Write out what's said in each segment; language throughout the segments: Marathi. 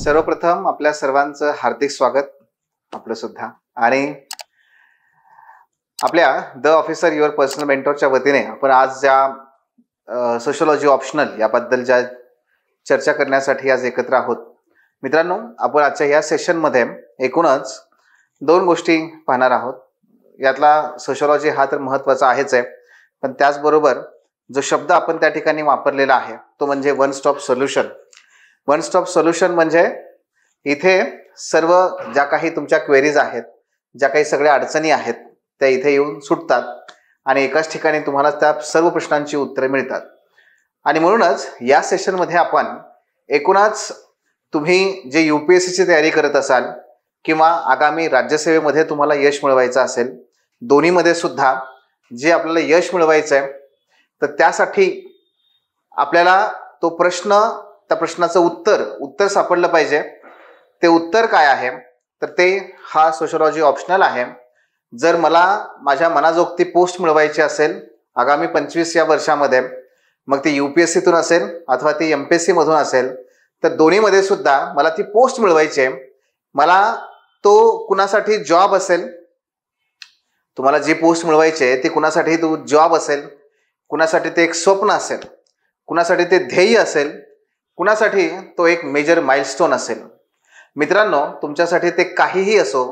सर्वप्रथम आपल्या सर्वांचं हार्दिक स्वागत आपलं सुद्धा आणि आपल्या द ऑफिसर युअर पर्सनल मेंटॉरच्या वतीने आपण आज ज्या सोशोलॉजी ऑप्शनल याबद्दल ज्या चर्चा करण्यासाठी आज एकत्र आहोत. मित्रांनो, आपण आजच्या या सेशनमध्ये एकूणच दोन गोष्टी पाहणार आहोत. यातला सोशोलॉजी हा तर महत्त्वाचा आहेच आहे, पण त्याचबरोबर जो शब्द आपण त्या ठिकाणी वापरलेला आहे तो म्हणजे one stop solution. One stop solution म्हणजे इथे सर्व ज्या काही तुमच्या क्वेरीज आहेत, ज्या काही सगळ्या अडचणी आहेत त्या इथे येऊन सुटतात आणि एकाच ठिकाणी तुम्हाला त्या सर्व प्रश्नांची उत्तरे मिळतात. आणि म्हणूनच या सेशनमध्ये आपण एकूणच तुम्ही जे UPSCची तयारी करत असाल किंवा आगामी राज्यसेवेमध्ये तुम्हाला यश मिळवायचं असेल, दोन्हीमध्ये सुद्धा जे आपल्याला यश मिळवायचं आहे तर त्यासाठी आपल्याला तो प्रश्न, त्या प्रश्नाचं उत्तर सापडलं पाहिजे. ते उत्तर काय आहे तर ते हा सोशोलॉजी ऑप्शनल आहे. जर मला माझ्या मनाजोगती पोस्ट मिळवायची असेल आगामी 25 या वर्षामध्ये, मग ती UPSCतून असेल अथवा ती MPSC मधून असेल, तर दोन्हीमध्ये सुद्धा मला ती पोस्ट मिळवायची आहे. मला तो कुणासाठी जॉब असेल, तुम्हाला जी पोस्ट मिळवायची आहे ती कुणासाठी तो जॉब असेल, कुणासाठी ते एक स्वप्न असेल, कुणासाठी ते ध्येय असेल, कुणासाठी तो एक मेजर माइलस्टोन असेल. मित्रांनो, तुमच्यासाठी ते काहीही असो,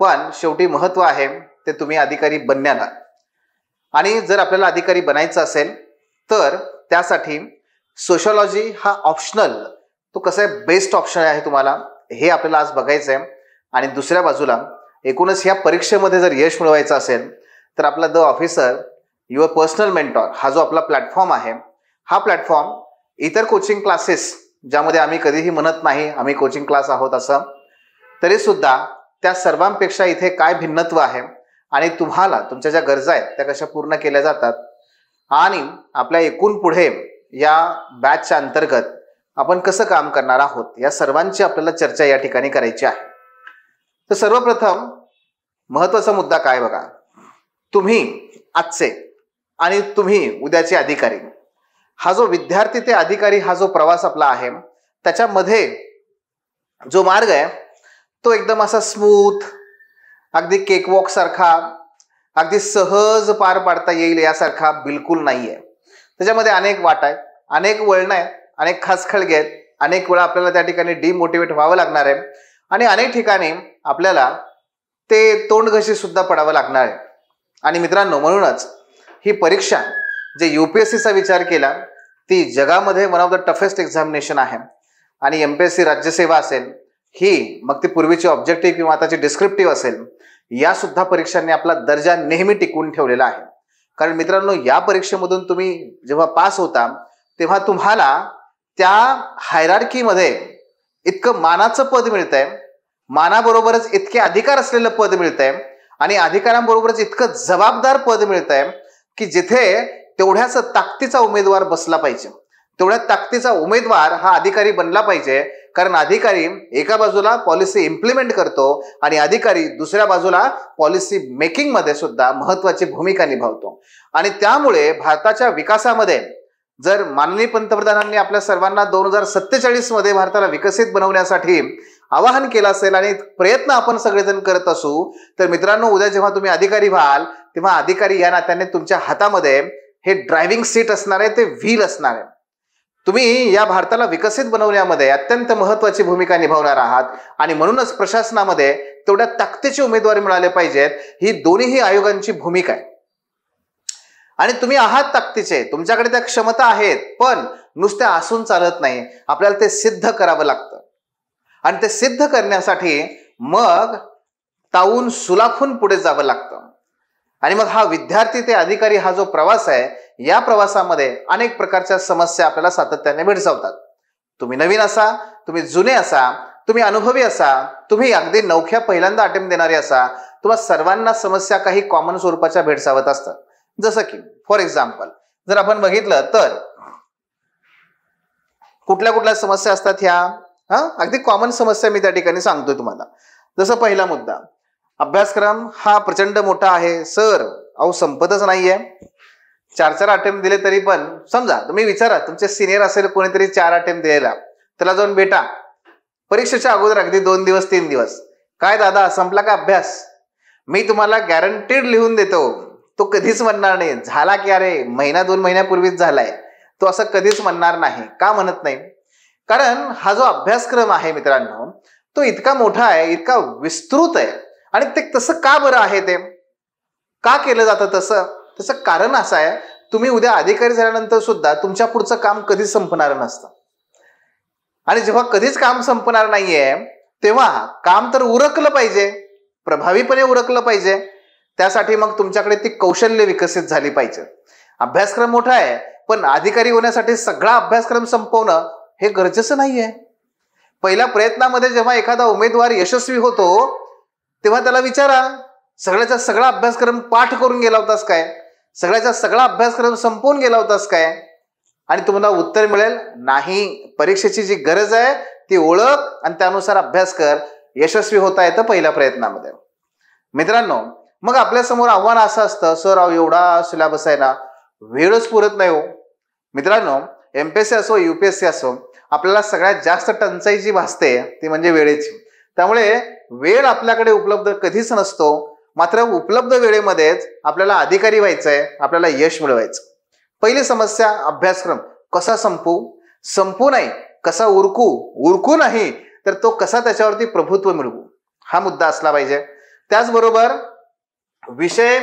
पण शेवटी महत्त्व आहे ते तुम्ही अधिकारी बनण्याला. आणि जर आपल्याला अधिकारी बनायचं असेल तर त्यासाठी सोशोलॉजी हा ऑप्शनल, तो कसा आहे बेस्ट ऑप्शन आहे तुम्हाला, हे आपल्याला आज बघायचं आहे. आणि दुसऱ्या बाजूला एकूणच ह्या परीक्षेमध्ये जर यश मिळवायचं असेल तर आपला the officer your personal mentor हा जो आपला प्लॅटफॉर्म आहे, हा प्लॅटफॉर्म इतर कोचिंग क्लासेस ज्यामध्ये आम्ही कधीही म्हणत नाही आम्ही कोचिंग क्लास आहोत असं, तरी सुद्धा त्या सर्वांपेक्षा इथे काय भिन्नत्व आहे आणि तुम्हाला तुमच्या ज्या गरजा आहेत त्या कशा पूर्ण केल्या जातात आणि आपल्या एकूण पुढे या बॅचच्या अंतर्गत आपण कसं काम करणार आहोत, या सर्वांची आपल्याला चर्चा या ठिकाणी करायची आहे. तर सर्वप्रथम महत्त्वाचा मुद्दा काय बघा, तुम्ही आजचे आणि तुम्ही उद्याचे अधिकारी, हा जो विद्यार्थी ते अधिकारी हा जो प्रवास आपला आहे त्याच्यामध्ये जो मार्ग आहे तो एकदम असा स्मूथ, अगदी केकवॉक सारखा, अगदी सहज पार पाडता येईल यासारखा बिलकुल नाहीये. त्याच्यामध्ये अनेक वाटा आहेत, अनेक वळणं आहेत, अनेक खासखळगे आहेत, अनेक वेळा आपल्याला त्या ठिकाणी डिमोटिवेट व्हावं लागणार आहे आणि अनेक ठिकाणी आपल्याला ते तोंडघशी सुद्धा पडावं लागणार आहे. आणि मित्रांनो, म्हणूनच ही परीक्षा जे UPSCचा विचार केला ती जगामध्ये one of the toughest examination आहे. आणि MPSC राज्यसेवा असेल ही, मग ती पूर्वीची ऑब्जेक्टिव्ह किंवा आताची डिस्क्रिप्टिव्ह असेल, या सुद्धा परीक्षांनी आपला दर्जा नेहमी टिकवून ठेवलेला आहे. कारण मित्रांनो, या परीक्षेमधून तुम्ही जेव्हा पास होता तेव्हा तुम्हाला त्या हायरार्कीमध्ये इतकं मानाचं पद मिळतंय, मानाबरोबरच इतके अधिकार असलेलं पद मिळतंय आणि अधिकारांबरोबरच इतकं जबाबदार पद मिळतंय की जिथे तेवढ्याच ताकदीचा उमेदवार बसला पाहिजे, तेवढ्या ताकदीचा उमेदवार हा अधिकारी बनला पाहिजे. कारण अधिकारी एका बाजूला पॉलिसी इम्प्लिमेंट करतो आणि अधिकारी दुसऱ्या बाजूला पॉलिसी मेकिंग मध्ये सुद्धा महत्वाची भूमिका निभावतो. आणि त्यामुळे भारताच्या विकासामध्ये जर माननीय पंतप्रधानांनी आपल्या सर्वांना 2047 मध्ये भारताला विकसित बनवण्यासाठी आवाहन केलं असेल आणि प्रयत्न आपण सगळेजण करत असू, तर मित्रांनो, उद्या जेव्हा तुम्ही अधिकारी व्हाल तेव्हा अधिकारी या नात्याने तुमच्या हातामध्ये हे ड्रायव्हिंग सीट असणार आहे, ते व्हील असणार आहे. तुम्ही या भारताला विकसित बनवण्यामध्ये अत्यंत महत्वाची भूमिका निभावणार आहात आणि म्हणूनच प्रशासनामध्ये तेवढ्या ताकदीचे उमेदवार मिळाले पाहिजेत. ही दोन्हीही आयोगांची भूमिका आहे. आणि तुम्ही आहात ताकदीचे, तुमच्याकडे त्या क्षमता आहेत, पण नुसत्या असून चालत नाही, आपल्याला ते सिद्ध करावं लागतं. आणि ते सिद्ध करण्यासाठी मग तावून सुलाखून पुढे जावं लागतं. आणि मग हा विद्यार्थी ते अधिकारी हा जो प्रवास आहे, या प्रवासामध्ये अनेक प्रकारच्या समस्या आपल्याला सातत्याने भेडसावतात. तुम्ही नवीन असा, तुम्ही जुने असा, तुम्ही अनुभवी असा, तुम्ही अगदी नवख्या पहिल्यांदा अटेम्प्ट देणारे असा, तुम्हाला सर्वांना समस्या काही कॉमन स्वरूपाच्या भेडसावत असतात. जसं की फॉर एक्झाम्पल जर आपण बघितलं तर कुठल्या कुठल्या समस्या असतात ह्या, अगदी कॉमन समस्या मी त्या ठिकाणी सांगतोय तुम्हाला. जसं पहिला मुद्दा, अभ्यासक्रम हा प्रचंड मोठा आहे सर, अहो संपतच नाहीये. 4-4 अटेम्प्ट दिले तरी पण, समजा तुम्ही विचारा तुमचे सिनियर असेल कोणीतरी 4 अटेम्प्ट दिलेला, त्याला जाऊन भेटा, परीक्षेच्या अगोदर अगदी 2 दिवस 3 दिवस, काय दादा संपला का अभ्यास, मी तुम्हाला गॅरंटीड लिहून देतो. तो कधीच म्हणणार नाही झाला की अरे महिना 2 महिन्यापूर्वीच झालाय, तो असं कधीच म्हणणार नाही. का म्हणत नाही? कारण हा जो अभ्यासक्रम आहे मित्रांनो, तो इतका मोठा आहे, इतका विस्तृत आहे. आणि ते तसं का बरं आहे, ते का केलं जातं तसं कारण असं आहे, तुम्ही उद्या अधिकारी झाल्यानंतर सुद्धा तुमच्या पुढचं काम कधीच संपणार नसतं. आणि जेव्हा कधीच काम संपणार नाहीये तेव्हा काम तर उरकलं पाहिजे, प्रभावीपणे उरकलं पाहिजे. त्यासाठी मग तुमच्याकडे ती कौशल्य विकसित झाली पाहिजे. अभ्यासक्रम मोठा आहे, पण अधिकारी होण्यासाठी सगळा अभ्यासक्रम संपवणं हे गरजेचं नाहीये. पहिल्या प्रयत्नामध्ये जेव्हा एखादा उमेदवार यशस्वी होतो तेव्हा त्याला विचारा, सगळ्याचा सगळा अभ्यासक्रम पाठ करून गेला होतास काय, सगळ्याचा सगळा अभ्यासक्रम संपवून गेला होतास काय? आणि तुम्हाला उत्तर मिळेल नाही. परीक्षेची जी गरज आहे ती ओळख आणि त्यानुसार अभ्यास कर, यशस्वी होता येतं पहिल्या प्रयत्नामध्ये. मित्रांनो, मग आपल्या समोर आव्हान असं असतं, सर एवढा सिलेबस आहे ना, वेळच पुरत नाही हो. मित्रांनो, एमपीएससी असो यूपीएससी असो, आपल्याला सगळ्यात जास्त टंचाई जी भासते ती म्हणजे वेळेची. त्यामुळे वेळ आपल्याकडे उपलब्ध कधीच नसतो. मात्र उपलब्ध वेळेमध्येच आपल्याला अधिकारी व्हायचंय, आपल्याला यश मिळवायचं. पहिली समस्या, अभ्यासक्रम कसा संपू नाही, कसा उरकू नाही, तर तो कसा त्याच्यावरती प्रभुत्व मिळवू, हा मुद्दा असला पाहिजे. त्याचबरोबर विषय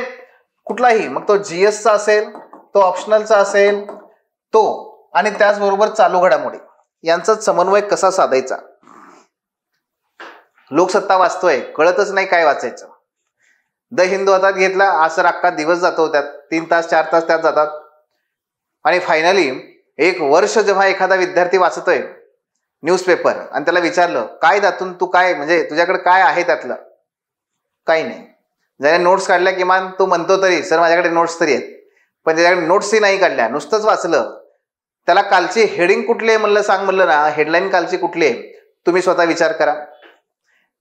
कुठलाही, मग तो जीएसचा असेल, तो ऑप्शनलचा असेल, तो आणि त्याचबरोबर चालू घडामोडी यांचा समन्वय कसा साधायचा. लोकसत्ता वाचतोय, कळतच नाही काय वाचायचं. द हिंदू हातात घेतला, आज तर अख्खा दिवस जातो त्यात, 3 तास 4 तास त्यात जातात. आणि फायनली 1 वर्ष जेव्हा एखादा विद्यार्थी वाचतोय न्यूजपेपर आणि त्याला विचारलं काय त्यातून तू काय, म्हणजे तुझ्याकडे काय आहे त्यातलं, काही नाही. ज्याने नोट्स काढल्या किमान तो म्हणतो तरी सर माझ्याकडे नोट्स तरी आहेत, पण त्याच्याकडे नोट्सही नाही काढल्या, नुसतंच वाचलं. त्याला कालची हेडिंग कुठली आहे म्हणलं, सांग म्हणलं ना, हेडलाईन कालची कुठली आहे, तुम्ही स्वतः विचार करा.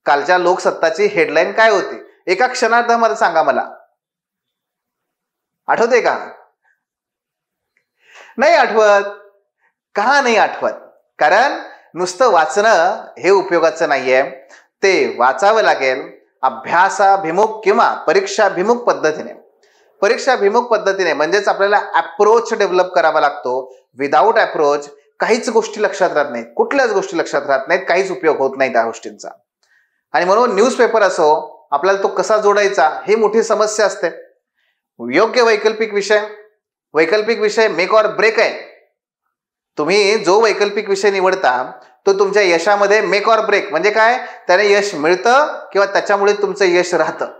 कालच्या लोकसत्ताची हेडलाईन काय होती, एका क्षणार्ध मला सांगा, मला आठवते का? नाही आठवत. का नाही आठवत? कारण नुसतं वाचणं हे उपयोगाचं नाहीये, ते वाचावं लागेल अभ्यासाभिमुख किंवा परीक्षाभिमुख पद्धतीने. परीक्षाभिमुख पद्धतीने म्हणजेच आपल्याला अप्रोच डेव्हलप करावा लागतो. विदाऊट अप्रोच काहीच गोष्टी लक्षात राहत नाहीत, कुठल्याच गोष्टी लक्षात राहत नाहीत, काहीच उपयोग होत नाही त्या गोष्टींचा. आणि म्हणून न्यूजपेपर असो, आपल्याला तो कसा जोडायचा ही मोठी समस्या असते. योग्य वैकल्पिक विषय मेक ऑर ब्रेक आहे. तुम्ही जो वैकल्पिक विषय निवडता तो तुमच्या यशामध्ये मेक ऑर ब्रेक, म्हणजे काय, त्याने यश मिळतं किंवा त्याच्यामुळे तुमचं यश राहतं.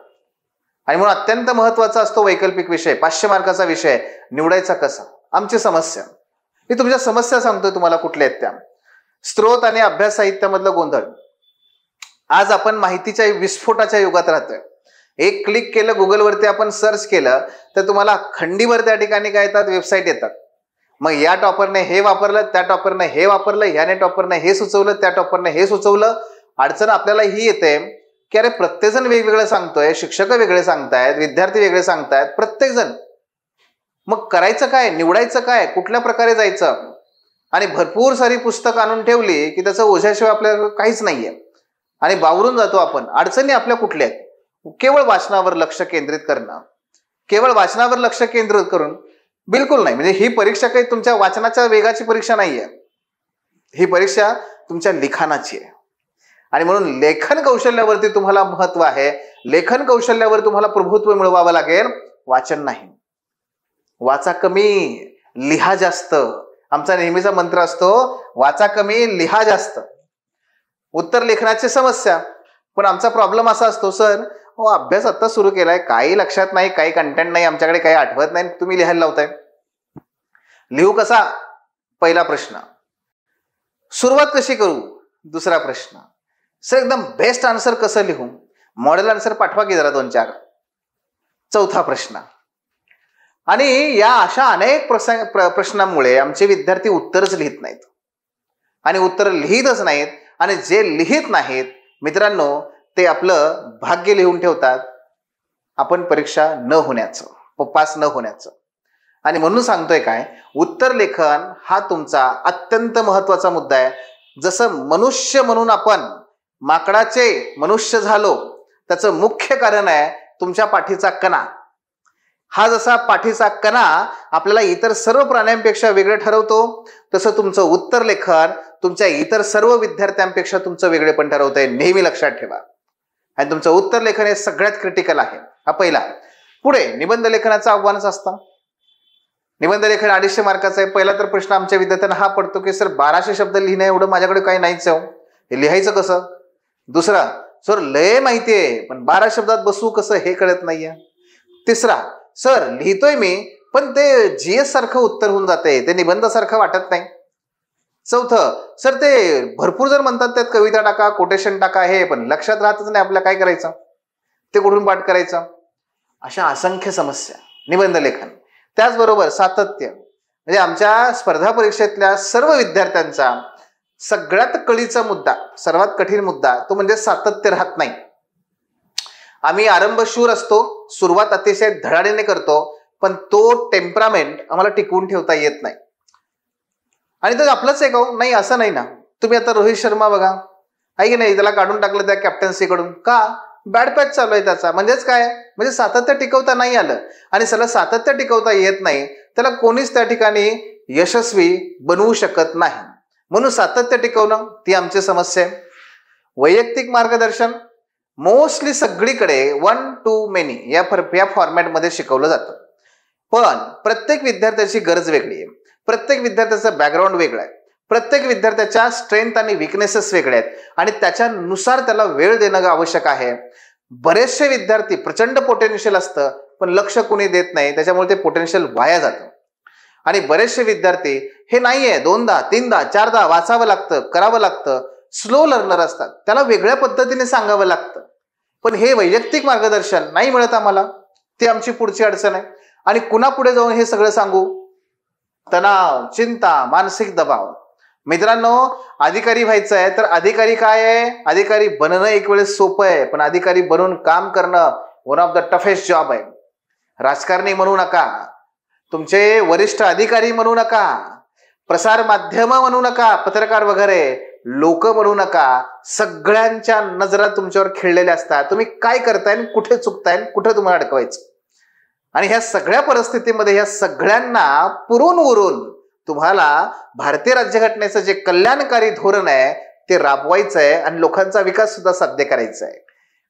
आणि म्हणून अत्यंत महत्वाचा असतो वैकल्पिक विषय. 500 मार्काचा विषय निवडायचा कसा. आमची समस्या, मी तुमच्या समस्या सांगतोय तुम्हाला कुठल्या आहेत त्या. स्त्रोत आणि अभ्यास साहित्यामधलं गोंधळ. आज आपण माहितीच्या विस्फोटाच्या युगात राहतोय. एक क्लिक केलं, गुगलवरती आपण सर्च केलं तर तुम्हाला खंडीभर त्या ठिकाणी काय येतात, वेबसाईट येतात. मग या टॉपरने हे वापरलं, त्या टॉपरने हे वापरलं, ह्याने टॉपरने हे सुचवलं, त्या टॉपरने हे सुचवलं. अडचण आपल्याला ही येते की अरे प्रत्येकजण वेगवेगळं सांगतोय, शिक्षक वेगळे सांगतायत, विद्यार्थी वेगळे सांगतायत, प्रत्येकजण. मग करायचं काय, निवडायचं काय, कुठल्या प्रकारे जायचं. आणि भरपूर सारी पुस्तकं आणून ठेवली की त्याचं ओझ्याशिवाय आपल्याला काहीच नाहीये आणि बावरून जातो आपण. अडचणी आपल्या कुठल्या आहेत? केवळ वाचनावर लक्ष केंद्रित करणं, केवळ वाचनावर लक्ष केंद्रित करून बिलकुल नाही. म्हणजे ही परीक्षा काही तुमच्या वाचनाच्या वेगाची परीक्षा नाहीये, ही परीक्षा तुमच्या लिखाणाची आहे. आणि म्हणून लेखन कौशल्यावरती तुम्हाला महत्व आहे. लेखन कौशल्यावर तुम्हाला प्रभुत्व मिळवावं लागेल, वाचन नाही. वाचा कमी, लिहा जास्त. आमचा नेहमीचा मंत्र असतो, वाचा कमी, लिहा जास्त. उत्तर लेखनाची समस्या. पण आमचा प्रॉब्लेम असा असतो, सर अभ्यास आता सुरू केलाय, काही लक्षात नाही, काही कंटेंट नाही, आमच्याकडे काही आठवत नाही, तुम्ही लिहायला लावताय. लिहू कसा, पहिला प्रश्न. सुरुवात कशी करू, दुसरा प्रश्न. सर एकदम बेस्ट आन्सर कसं लिहू, मॉडेल आन्सर पाठवा की जरा 2-4, चौथा प्रश्न. आणि या अशा अनेक प्रश्नांमुळे आमचे विद्यार्थी उत्तरच लिहित नाहीत. आणि उत्तर लिहितच नाहीत. आणि जे लिहित नाहीत मित्रांनो, ते आपलं भाग्य लिहून ठेवतात, आपण परीक्षा न होण्याचं, पास न होण्याचं. आणि म्हणून सांगतोय काय, उत्तर लेखन हा तुमचा अत्यंत महत्वाचा मुद्दा आहे. जसं मनुष्य म्हणून आपण माकडाचे मनुष्य झालो, त्याचं मुख्य कारण आहे तुमच्या पाठीचा कणा. हा जसा पाठीचा कणा आपल्याला इतर सर्व प्राण्यांपेक्षा वेगळं ठरवतो, तसं तुमचं उत्तर लेखन तुमच्या इतर सर्व विद्यार्थ्यांपेक्षा तुमचं वेगळेपण ठरवतंय. नेहमी लक्षात ठेवा. आणि तुमचं उत्तर लेखन हे सगळ्यात क्रिटिकल आहे. हा पहिला. पुढे निबंध लेखनाचं आव्हानच असतं. निबंध लेखन 250 मार्काचा आहे. पहिला तर प्रश्न आमच्या विद्यार्थ्यांना हा पडतो की सर 1200 शब्द लिहिणं एवढं माझ्याकडे काही नाहीच आहे, हे लिहायचं कसं. दुसरा, सर लय माहिती आहे पण 12 शब्दात बसू कसं हे कळत नाहीये. तिसरा, सर लिहितोय मी पण ते जीएस सारखं उत्तर होऊन जाते, ते निबंध सारखं वाटत नाही. चौथं, सर ते भरपूर जर म्हणतात त्यात कविता टाका, कोटेशन टाका, हे पण लक्षात राहतच नाही आपल्याला काय करायचं, ते कुठून पाठ करायचं. अशा असंख्य समस्या निबंध लेखन. त्याचबरोबर सातत्य, म्हणजे आमच्या स्पर्धा परीक्षेतल्या सर्व विद्यार्थ्यांचा सगळ्यात कळीचा मुद्दा, सर्वात कठीण मुद्दा तो म्हणजे सातत्य राहत नाही. आम्ही आरंभशूर असतो, सुरुवात अतिशय धडाडीने करतो, पण तो टेम्परामेंट आम्हाला टिकवून ठेवता येत नाही. आणि तर आपलंच आहे का? नाही, असं नाही ना. तुम्ही आता रोहित शर्मा बघा, आहे की नाही, त्याला काढून टाकलं त्या कॅप्टन्सीकडून का? बॅड पॅच चालू आहे त्याचा. म्हणजेच काय? म्हणजे सातत्य टिकवता नाही आलं. आणि सगळं सातत्य टिकवता येत नाही त्याला कोणीच त्या ठिकाणी यशस्वी बनवू शकत नाही. म्हणून सातत्य टिकवणं ती आमची समस्या आहे. वैयक्तिक मार्गदर्शन मोस्टली सगळीकडे 1 to many या फॉर्मॅटमध्ये शिकवलं जातं. पण प्रत्येक विद्यार्थ्याची गरज वेगळी आहे, प्रत्येक विद्यार्थ्याचं बॅकग्राऊंड वेगळं आहे, प्रत्येक विद्यार्थ्याच्या स्ट्रेंथ आणि विकनेसेस वेगळे आहेत आणि त्याच्यानुसार त्याला वेळ देणं आवश्यक आहे. बरेचसे विद्यार्थी प्रचंड पोटेन्शियल असतं पण लक्ष कोणी देत नाही, त्याच्यामुळे ते पोटेन्शियल वाया जातं. आणि बरेचसे विद्यार्थी हे नाहीये, 2दा 3दा 4दा वाचावं लागतं, करावं लागतं, स्लो लर्नर असतात, त्याला वेगळ्या पद्धतीने सांगावं लागतं. पण हे वैयक्तिक मार्गदर्शन नाही मिळत आम्हाला, ती आमची पुढची अडचण आहे. आणि कुणापुढे जाऊन हे सगळं सांगू? तणाव, चिंता, मानसिक दबाव. मित्रांनो, अधिकारी व्हायचं आहे तर अधिकारी काय आहे? अधिकारी बनणं एक वेळेस सोपं आहे, पण अधिकारी बनून काम करणं one of the toughest job आहे. राजकारणी म्हणू नका, तुमचे वरिष्ठ अधिकारी म्हणू नका, प्रसार माध्यम म्हणू नका, पत्रकार वगैरे लोक म्हणू नका, सगळ्यांच्या नजरा तुमच्यावर खिळलेल्या असतात. तुम्ही काय करताय, कुठे चुकताय, कुठे तुम्हाला अडकवायचं. आणि ह्या सगळ्या परिस्थितीमध्ये ह्या सगळ्यांना पुरून उरून तुम्हाला भारतीय राज्यघटनेचं जे कल्याणकारी धोरण आहे ते राबवायचं आहे आणि लोकांचा विकास सुद्धा साध्य करायचा आहे.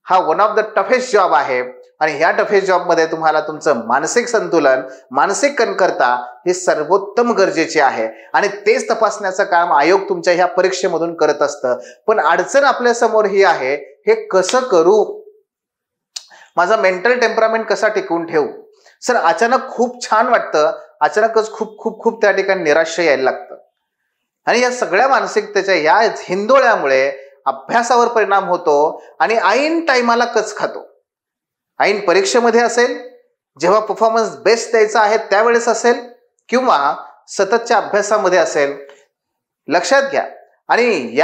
हा one of the toughest job आहे. आणि ह्या टफेस्ट जॉबमध्ये तुम्हाला तुमचं मानसिक संतुलन, मानसिक कणखरता हे सर्वोत्तम गरजेचे आहे. आणि तेच तपासण्याचं काम आयोग तुमच्या ह्या परीक्षेमधून करत असतं. पण अडचण आपल्या समोर ही आहे, हे कसं करू? माझा मेंटल टेम्परामेंट कसा टिकवून ठेवू? सर अचानक खूप छान वाटतं, अचानकच खूप खूप खूप त्या ठिकाणी निराश यायला लागतं. आणि या सगळ्या मानसिकतेच्या या हिंदोळ्यामुळे अभ्यासावर परिणाम होतो आणि ऐन टाइमाला कच खातो. ऐन परीक्षेमध्ये असेल, जेव्हा परफॉर्मन्स बेस्ट द्यायचा आहे त्यावेळेस असेल, किंवा सततच्या अभ्यासामध्ये असेल. लक्षात घ्या. आणि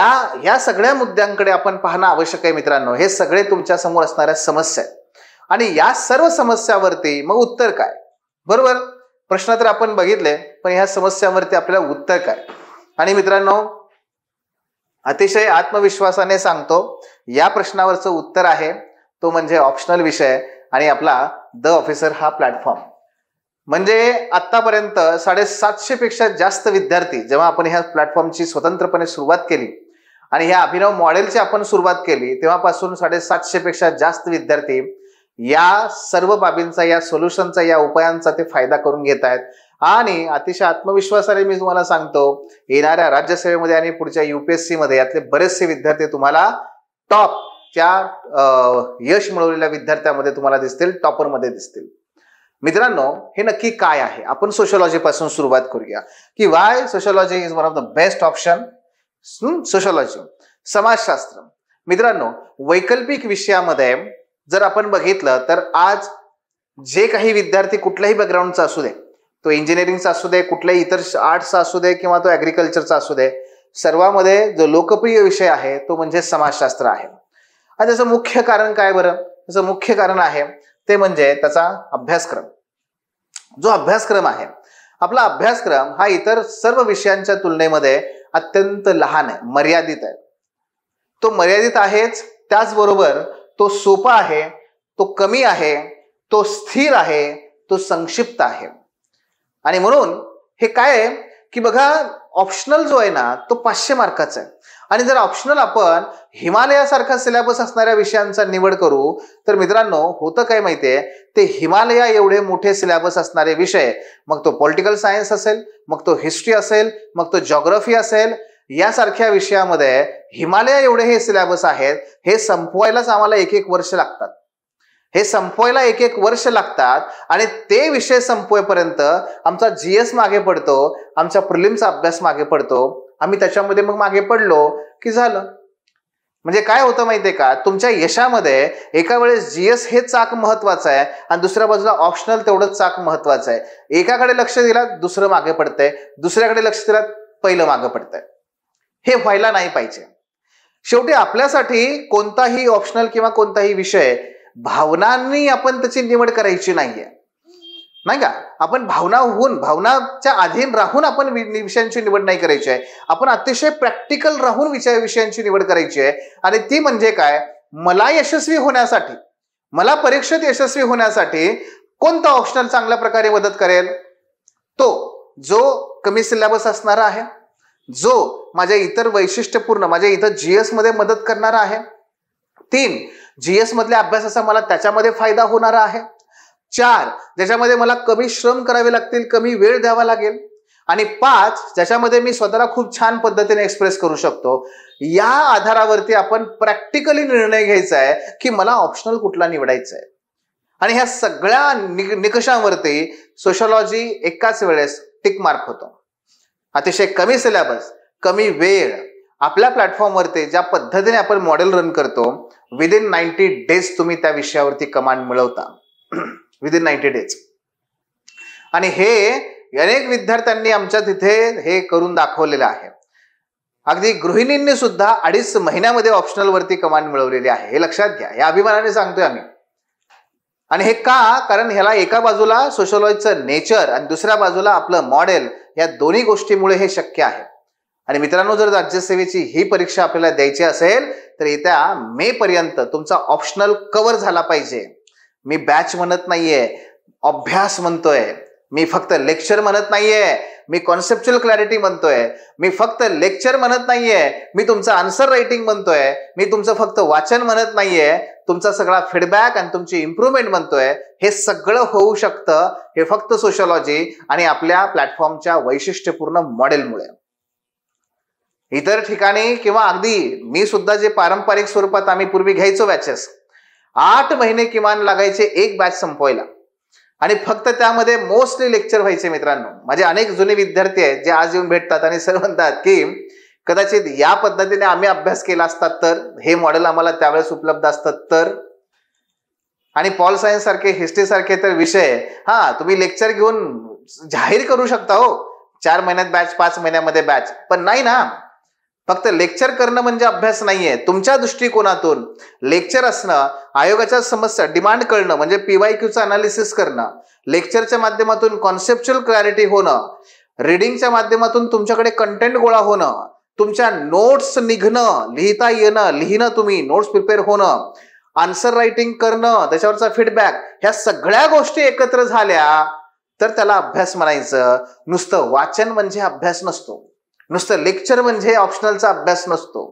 या सगळ्या मुद्द्यांकडे आपण पाहणं आवश्यक आहे मित्रांनो. हे सगळे तुमच्या समोर असणाऱ्या समस्या आहेत. आणि या सर्व समस्यावरती मग उत्तर काय? बरोबर, प्रश्न तर आपण बघितले, पण ह्या समस्यावरती आपल्याला उत्तर काय? आणि मित्रांनो, अतिशय आत्मविश्वासाने सांगतो, या प्रश्नावरचं उत्तर आहे तो म्हणजे ऑप्शनल विषय आणि आपला द ऑफिसर हा प्लॅटफॉर्म. म्हणजे आतापर्यंत 750 पेक्षा जास्त विद्यार्थी, जेव्हा आपण ह्या प्लॅटफॉर्मची स्वतंत्रपणे सुरुवात केली आणि ह्या अभिनव मॉडेलची आपण सुरुवात केली, तेव्हापासून 750 पेक्षा जास्त विद्यार्थी या सर्व बाबींचा, या सोल्युशनचा, या उपायांचा ते फायदा करून घेत आहेत. आणि अतिशय आत्मविश्वासाने मी तुम्हाला सांगतो, येणाऱ्या राज्यसेवेमध्ये आणि पुढच्या UPSC मध्ये यातले बरेचसे विद्यार्थी तुम्हाला टॉपच्या यश मिळवलेल्या विद्यार्थ्यामध्ये तुम्हाला दिसतील, टॉपरमध्ये दिसतील. मित्रांनो, हे नक्की काय आहे? आपण सोशलॉजी पासून सुरुवात करूया की Y sociology is one of the best option. Sociology, समाजशास्त्र. मित्रांनो, वैकल्पिक विषयामध्ये जर आपण बघितलं तर आज जे काही विद्यार्थी कुठल्याही बॅकग्राऊंडचा असू दे, तो इंजिनिअरिंगचा असू दे, कुठल्याही इतर आर्ट्सचा असू दे किंवा तो ॲग्रिकल्चरचा असू दे, सर्वांमध्ये जो लोकप्रिय विषय आहे तो म्हणजे समाजशास्त्र आहे. आणि त्याचं मुख्य कारण काय बरं? त्याचं मुख्य कारण आहे ते म्हणजे त्याचा अभ्यासक्रम. जो अभ्यासक्रम आहे, आपला अभ्यासक्रम हा इतर सर्व विषयांच्या तुलनेमध्ये अत्यंत लहान आहे, मर्यादित आहे. तो मर्यादित आहेच, त्याचबरोबर तो सोपा आहे, तो कमी आहे, तो स्थिर आहे, तो संक्षिप्त आहे. आणि म्हणून हे काय आहे की बघा, ऑप्शनल जो आहे ना तो 500 मार्काचा आहे. आणि जर ऑप्शनल आपण हिमालयासारखा सिलेबस असणाऱ्या विषयांचा निवड करू तर मित्रांनो होतं काय माहितीये, ते हिमालया एवढे मोठे सिलेबस असणारे विषय, मग तो पॉलिटिकल सायन्स असेल, मग तो हिस्ट्री असेल, मग तो जॉग्राफी असेल, यासारख्या विषयामध्ये हिमालया एवढे हे सिलेबस आहेत. हे संपवायलाच आम्हाला 1-1 वर्ष लागतात. हे संपवायला 1-1 वर्ष लागतात. आणि ते विषय संपवेपर्यंत आमचा जीएस मागे पडतो, आमचा प्रिलिम्सचा अभ्यास मागे पडतो. आम्ही त्याच्यामध्ये मग मागे पडलो की झालं. म्हणजे काय होतं माहितीये का, तुमच्या यशामध्ये एका वेळेस जीएस हे चाक महत्वाचं आहे आणि दुसऱ्या बाजूला ऑप्शनल तेवढंच चाक महत्वाचं आहे. एकाकडे लक्ष दिलं दुसरं मागे पडतंय, दुसऱ्याकडे लक्ष दिलं पहिलं मागे पडतंय. हे व्हायला नाही पाहिजे. शेवटी आपल्यासाठी कोणताही ऑप्शनल किंवा कोणताही विषय भावनांनी आपण त्याची निवड करायची नाहीये, नाही का. आपण भावनाच्या अधीन राहून आपण विषयांची निवड नाही करायची आहे. आपण अतिशय प्रॅक्टिकल राहून विषयांची निवड करायची आहे. आणि ती म्हणजे काय, मला यशस्वी होण्यासाठी, मला परीक्षेत यशस्वी होण्यासाठी कोणता ऑप्शनल चांगल्या प्रकारे मदत करेल, तो जो कमी सिलेबस असणारा आहे, जो माझ्या इतर वैशिष्ट्यपूर्ण माझ्या इतर जीएस मध्ये मदत करणारा आहे. 3, जीएस मधल्या अभ्यासाचा मला त्याच्यामध्ये फायदा होणारा आहे. 4, ज्याच्यामध्ये मला कमी श्रम करावे लागतील, कमी वेळ द्यावा लागेल. आणि 5, ज्याच्यामध्ये मी स्वतःला खूप छान पद्धतीने एक्सप्रेस करू शकतो. या आधारावरती आपण प्रॅक्टिकली निर्णय घ्यायचा आहे की मला ऑप्शनल कुठला निवडायचा आहे. आणि ह्या सगळ्या निकषांवरती सोशलॉजी एकाच वेळेस टिक मार्क होतो. अतिशय कमी सिलेबस, कमी वेळ, आपल्या प्लॅटफॉर्मवरती ज्या पद्धतीने आपण मॉडेल रन करतो, विदिन 90 डेज तुम्ही त्या विषयावरती कमांड मिळवता. Within 90 days. आणि हे अनेक विद्यार्थ्यांनी आमच्या तिथे हे करून दाखवलेलं आहे. अगदी गृहिणींनी सुद्धा 2.5 महिन्यामध्ये ऑप्शनल वरती कमांड मिळवलेली आहे. हे लक्षात घ्या, या अभिमानाने सांगतोय आम्ही. आणि हे का, कारण ह्याला एका बाजूला सोशलॉजीचं नेचर आणि दुसऱ्या बाजूला आपलं मॉडेल, या दोन्ही गोष्टीमुळे हे शक्य आहे. आणि मित्रांनो, जर राज्यसेवेची ही परीक्षा आपल्याला द्यायची असेल तर येत्या मे पर्यंत तुमचा ऑप्शनल कव्हर झाला पाहिजे. मी बॅच म्हणत नाहीये, अभ्यास म्हणतोय. मी फक्त लेक्चर म्हणत नाहीये, मी कॉन्सेप्च्युअल क्लॅरिटी म्हणतोय. मी फक्त लेक्चर म्हणत नाहीये, मी तुमचं आन्सर रायटिंग म्हणतोय. मी तुमचं फक्त वाचन म्हणत नाहीये, तुमचा सगळा फीडबॅक आणि तुमची इम्प्रूव्हमेंट म्हणतोय. हे सगळं होऊ शकतं हे फक्त सोशलॉजी आणि आपल्या प्लॅटफॉर्मच्या वैशिष्ट्यपूर्ण मॉडेलमुळे. इतर ठिकाणी किंवा अगदी मी सुद्धा जे पारंपरिक स्वरूपात आम्ही पूर्वी घ्यायचो बॅचेस, 8 महिने किमान लागायचे एक बॅच संपवायला. आणि फक्त त्यामध्ये मोस्टली लेक्चर व्हायचे. मित्रांनो, माझे अनेक जुने विद्यार्थी आहेत जे आज येऊन भेटतात आणि सर म्हणतात की कदाचित या पद्धतीने आम्ही अभ्यास केला असतात तर, हे मॉडेल आम्हाला त्यावेळेस उपलब्ध असतात तर. आणि पॉल सायन्स सारखे, हिस्ट्री सारखे तर विषय तुम्ही लेक्चर घेऊन जाहीर करू शकता हो, 4 महिन्यात बॅच, 5 महिन्यामध्ये बॅच. पण नाही ना, फक्त लेक्चर करणं म्हणजे अभ्यास नाहीये. तुमच्या दृष्टिकोनातून लेक्चर असणं, आयोगाच्या समस्या डिमांड करणं म्हणजे PYQचं अनालिसिस करणं, लेक्चरच्या माध्यमातून कॉन्सेप्च्युअल क्लॅरिटी होणं, रीडिंगच्या माध्यमातून तुमच्याकडे कंटेंट गोळा होणं, तुमच्या नोट्स निघणं, लिहिता येणं, लिहिणं, तुम्ही नोट्स प्रिपेअर होणं, आन्सर रायटिंग करणं, त्याच्यावरचा फीडबॅक, ह्या सगळ्या गोष्टी एकत्र झाल्या तर त्याला अभ्यास म्हणायचं. नुसतं वाचन म्हणजे अभ्यास नसतो, नुसतं लेक्चर म्हणजे ऑप्शनलचा अभ्यास नसतो.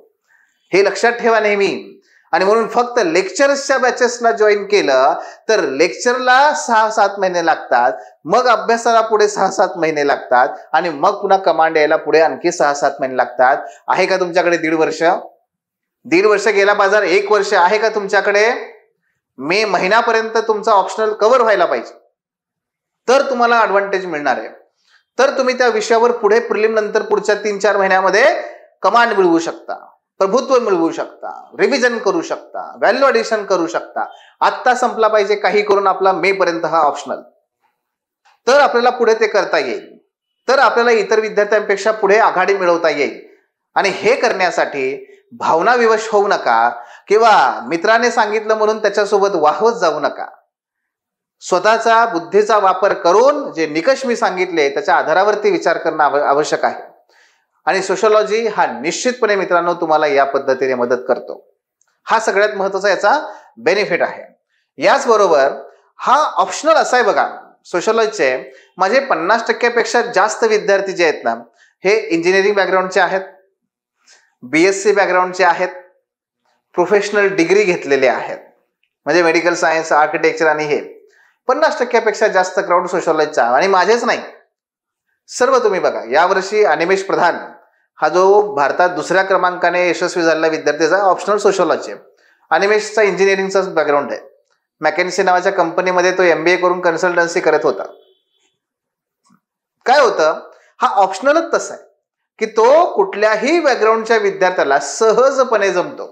हे लक्षात ठेवा नेहमी. आणि म्हणून फक्त लेक्चर्सच्या बॅचेसला जॉईन केलं तर लेक्चरला 6-7 महिने लागतात, मग अभ्यासाला पुढे 6-7 महिने लागतात, आणि मग पुन्हा कमांड यायला पुढे आणखी 6-7 महिने लागतात. आहे का तुमच्याकडे 1.5 वर्ष? 1.5 वर्ष गेला बाजार, 1 वर्ष आहे का तुमच्याकडे? मे महिन्यापर्यंत तुमचा ऑप्शनल कव्हर व्हायला पाहिजे, तर तुम्हाला ऍडव्हान्टेज मिळणार आहे. तर तुम्ही त्या विषयावर पुढे प्रिलिम नंतर पुढच्या 3-4 महिन्यामध्ये कमांड मिळवू शकता, प्रभुत्व मिळवू शकता, रिव्हिजन करू शकता, व्हॅल्यू ॲडिशन करू शकता. आत्ता संपला पाहिजे काही करून आपला मे पर्यंत हा ऑप्शनल, तर आपल्याला पुढे ते करता येईल, तर आपल्याला इतर विद्यार्थ्यांपेक्षा पुढे आघाडी मिळवता येईल. आणि हे करण्यासाठी भावना विवश होऊ नका किंवा मित्राने सांगितलं म्हणून त्याच्यासोबत वाहवत जाऊ नका. स्वतःचा बुद्धीचा वापर करून जे निकष मी सांगितले त्याच्या आधारावरती विचार करणं आवश्यक आहे. आणि सोशोलॉजी हा निश्चितपणे मित्रांनो तुम्हाला या पद्धतीने मदत करतो. हा सगळ्यात महत्वाचा याचा बेनिफिट आहे. याचबरोबर हा ऑप्शनल असा आहे बघा. सोशोलॉजीचे माझे 50% जास्त विद्यार्थी जे आहेत ना, हे इंजिनिअरिंग बॅकग्राऊंडचे आहेत, BSc बॅकग्राऊंडचे आहेत, प्रोफेशनल डिग्री घेतलेले आहेत, म्हणजे मेडिकल सायन्स, आर्किटेक्चर आणि हे 50% जास्त क्राऊड सोशोलॉजीचा. आणि माझेच नाही, सर्व तुम्ही बघा. यावर्षी अनिमेश प्रधान हा जो भारतात दुसऱ्या क्रमांकाने यशस्वी झालेला विद्यार्थीचा ऑप्शनल सोशोलॉजी. अनिमेशचा इंजिनिअरिंगचा बॅकग्राऊंड आहे. मॅकेन्सी नावाच्या कंपनीमध्ये तो MBA करून कन्सल्टन्सी करत होता. काय होतं, हा ऑप्शनलच तसा आहे की तो कुठल्याही बॅकग्राऊंडच्या विद्यार्थ्याला सहजपणे जमतो.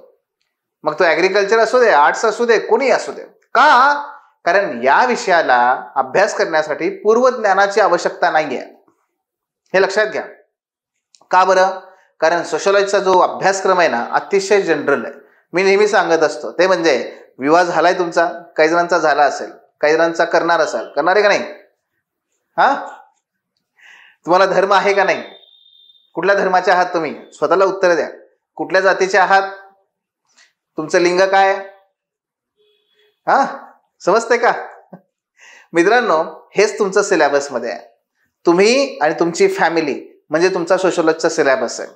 मग तो ऍग्रिकल्चर असू दे, आर्ट्स असू दे, कोणी असू दे. का? कारण या विषयाला अभ्यास करण्यासाठी पूर्वज्ञानाची आवश्यकता नाहीये. हे लक्षात घ्या. का बरं? कारण सोशोलॉजीचा जो अभ्यासक्रम आहे ना, अतिशय जनरल आहे. मी नेहमी सांगत असतो ते म्हणजे, विवाह झालाय तुमचा, काही जणांचा झाला असेल, काही जणांचा करणार असाल, करणार आहे का नाही? हा, तुम्हाला धर्म आहे का नाही? कुठल्या धर्माचे आहात तुम्ही? स्वतःला उत्तर द्या. कुठल्या जातीचे आहात? तुमचं लिंग काय? हा, समजतंय का? मित्रांनो, हेच तुमचं सिलेबस मध्ये आहे. तुम्ही आणि तुमची फॅमिली म्हणजे तुमचा सोशोलॉजीचा सिलेबस आहे.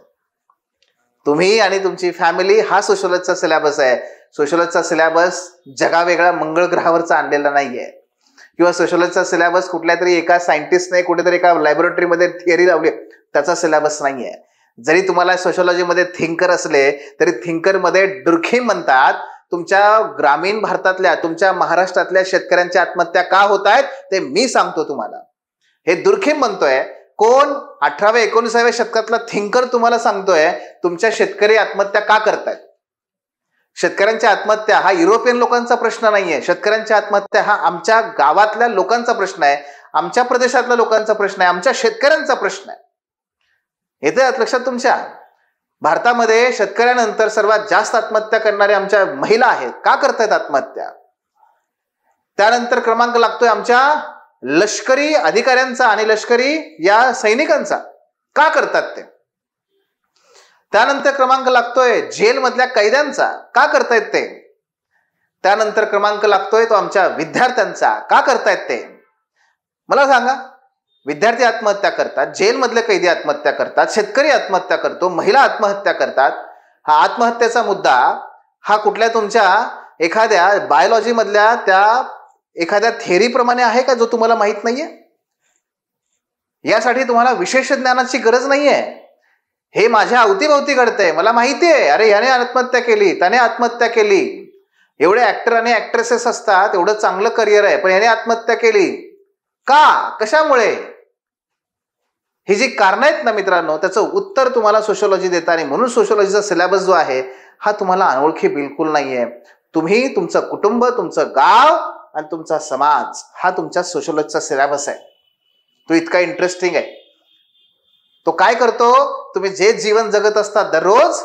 तुम्ही आणि तुमची फॅमिली हा सोशोलॉजीचा सिलेबस आहे. सोशोलॉजीचा सिलेबस जगावेगळा मंगळ ग्रहावरचा आणलेला नाहीये, किंवा सोशोलॉजीचा सिलेबस कुठल्या तरी एका सायंटिस्टने कुठेतरी एका लॅबोरेटरीमध्ये थिअरी लावली त्याचा सिलेबस नाहीये. जरी तुम्हाला सोशोलॉजीमध्ये थिंकर असले तरी थिंकरमध्ये डुर्खीम म्हणतात. तुमच्या ग्रामीण भारतातल्या, तुमच्या महाराष्ट्रातल्या शेतकऱ्यांच्या आत्महत्या का होत आहेत ते मी सांगतो तुम्हाला. हे दुर्खीम म्हणतोय कोण? 18व्या-19व्या शतकातला थिंकर तुम्हाला सांगतोय तुमच्या शेतकरी आत्महत्या का करतायत. शेतकऱ्यांच्या आत्महत्या हा युरोपियन लोकांचा प्रश्न नाहीये. शेतकऱ्यांच्या आत्महत्या हा आमच्या गावातल्या लोकांचा प्रश्न आहे, आमच्या प्रदेशातल्या लोकांचा प्रश्न आहे, आमच्या शेतकऱ्यांचा प्रश्न आहे. येते लक्षात तुमच्या? भारतामध्ये शेतकऱ्यानंतर सर्वात जास्त आत्महत्या करणारे आमच्या महिला आहेत. का करतायत आत्महत्या? त्यानंतर क्रमांक लागतोय आमच्या लष्करी अधिकाऱ्यांचा आणि लष्करी या सैनिकांचा. का करतात ते? त्यानंतर क्रमांक लागतोय जेलमधल्या कैद्यांचा. का करतायत ते? त्यानंतर क्रमांक लागतोय तो आमच्या विद्यार्थ्यांचा. का करतायत ते? मला सांगा. विद्यार्थी आत्महत्या करतात, जेलमधले कैदी आत्महत्या करतात, शेतकरी आत्महत्या करतो, महिला आत्महत्या करतात. हा आत्महत्येचा मुद्दा हा कुठल्या तुमच्या एखाद्या बायोलॉजी मधल्या त्या एखाद्या थेअरी प्रमाणे आहे का जो तुम्हाला माहित नाहीये? यासाठी तुम्हाला विशेष ज्ञानाची गरज नाहीये. हे माझ्या अवतीभवती घडतंय, मला माहिती आहे. अरे याने आत्महत्या केली, त्याने आत्महत्या केली. एवढे ऍक्टर आणि ऍक्ट्रेसेस असतात, एवढं चांगलं करिअर आहे, पण याने आत्महत्या केली का? कशामुळे? ही जी कारण आहेत ना मित्रांनो, त्याचं उत्तर तुम्हाला सोशोलॉजी देतं. आणि म्हणून सोशोलॉजीचा सिलेबस जो आहे हा तुम्हाला अनोळखी बिलकुल नाहीये. तुम्ही, तुमचं कुटुंब, तुमचं गाव आणि तुमचा समाज हा तुमच्या सोशोलॉजीचा सिलेबस आहे. तो इतका इंटरेस्टिंग आहे. तो काय करतो? तुम्ही जे जीवन जगत असता दररोज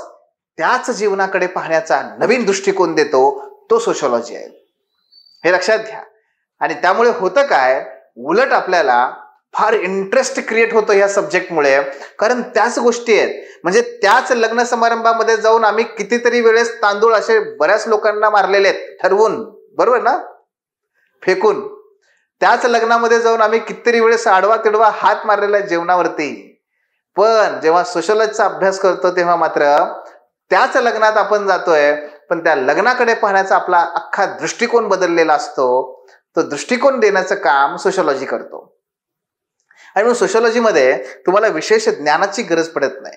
त्याच जीवनाकडे पाहण्याचा नवीन दृष्टिकोन देतो, तो सोशोलॉजी आहे. हे लक्षात घ्या. आणि त्यामुळे होतं काय, उलट आपल्याला फार इंटरेस्ट क्रिएट होतो या सब्जेक्टमुळे. कारण त्याच गोष्टी आहेत. म्हणजे त्याच लग्न समारंभामध्ये जाऊन आम्ही कितीतरी वेळेस तांदूळ असे बऱ्याच लोकांना मारलेले आहेत ठरवून, बरोबर ना, फेकून. त्याच लग्नामध्ये जाऊन आम्ही कितीतरी वेळेस आडवा तिडवा हात मारलेला आहे जेवणावरती. पण जेव्हा सोशोलॉजीचा अभ्यास करतो तेव्हा मात्र त्याच लग्नात आपण जातोय, पण त्या लग्नाकडे पाहण्याचा आपला अख्खा दृष्टिकोन बदललेला असतो. तो दृष्टिकोन देण्याचं काम सोशोलॉजी करतो. आणि मग सोशोलॉजीमध्ये तुम्हाला विशेष ज्ञानाची गरज पडत नाही.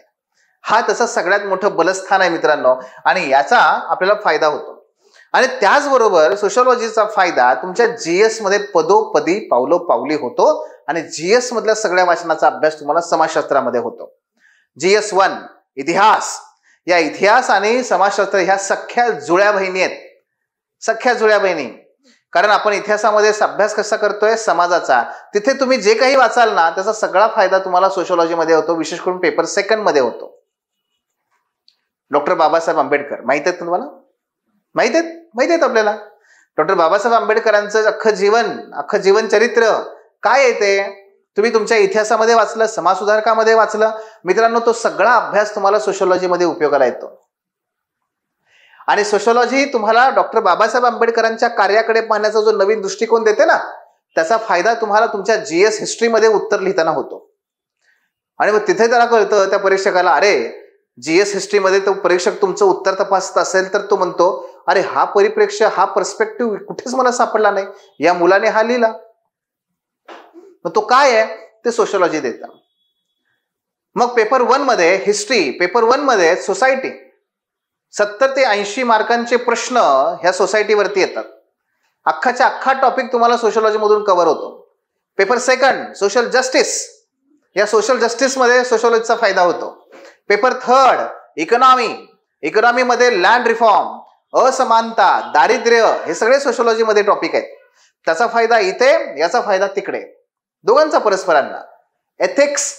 हा तसं सगळ्यात मोठं बलस्थान आहे मित्रांनो, आणि याचा आपल्याला फायदा होतो. आणि त्याचबरोबर सोशोलॉजीचा फायदा तुमच्या GS मध्ये पदोपदी पावलोपावली होतो. आणि GS मधल्या सगळ्या वाचनाचा अभ्यास तुम्हाला समाजशास्त्रामध्ये होतो. GS1 इतिहास, या इतिहास आणि समाजशास्त्र ह्या सख्या जुळ्या बहिणी आहेत. सख्या जुळ्या बहिणी. कारण आपण इतिहासामध्ये अभ्यास कसा करतोय समाजाचा, तिथे तुम्ही जे काही वाचाल ना त्याचा सगळा फायदा तुम्हाला सोशोलॉजीमध्ये होतो. विशेष करून पेपर 2 मध्ये होतो. डॉक्टर बाबासाहेब आंबेडकर माहित आहेत तुम्हाला? माहित आहेत आपल्याला. डॉक्टर बाबासाहेब आंबेडकरांचं अख्खं जीवन चरित्र काय आहे ते? तुम्ही तुमच्या इतिहासामध्ये वाचलं, समाजसुधारकामध्ये वाचलं, मित्रांनो तो सगळा अभ्यास तुम्हाला सोशिओलॉजीमध्ये उपयोगाला येतो. आणि सोशिओलॉजी तुम्हाला डॉक्टर बाबासाहेब आंबेडकरांच्या कार्याकडे पाहण्याचा जो नवीन दृष्टिकोन देते ना, त्याचा फायदा तुम्हाला तुमच्या GS हिस्ट्रीमध्ये उत्तर लिहिताना होतो. आणि मग तिथे त्याला कळतं त्या परीक्षकाला, अरे GS हिस्ट्रीमध्ये तो परीक्षक तुमचं उत्तर तपासत असेल तर तो म्हणतो, अरे हा परिप्रेक्ष्य, हा पर्स्पेक्टिव्ह कुठेच मला सापडला नाही, या मुलाने हा लिहिला. मग तो काय आहे ते सोशिओलॉजी देतात. मग पेपर 1 मध्ये हिस्ट्री, पेपर 1 मध्ये सोसायटी, 70 ते 80 मार्कांचे प्रश्न ह्या सोसायटीवरती येतात. अख्खाच्या अख्खा टॉपिक तुम्हाला सोशिओलॉजी मधून कव्हर होतो. पेपर 2 सोशल जस्टिस, या सोशल जस्टिस मध्ये सोशिओलॉजीचा फायदा होतो. पेपर 3 इकॉनॉमी, इकॉनॉमी मध्ये लँड रिफॉर्म, असमानता, दारिद्र्य, हे सगळे सोशिओलॉजी मध्ये टॉपिक आहेत. त्याचा फायदा इथे, याचा फायदा तिकडे, दोघांचा परस्परांना. एथिक्स,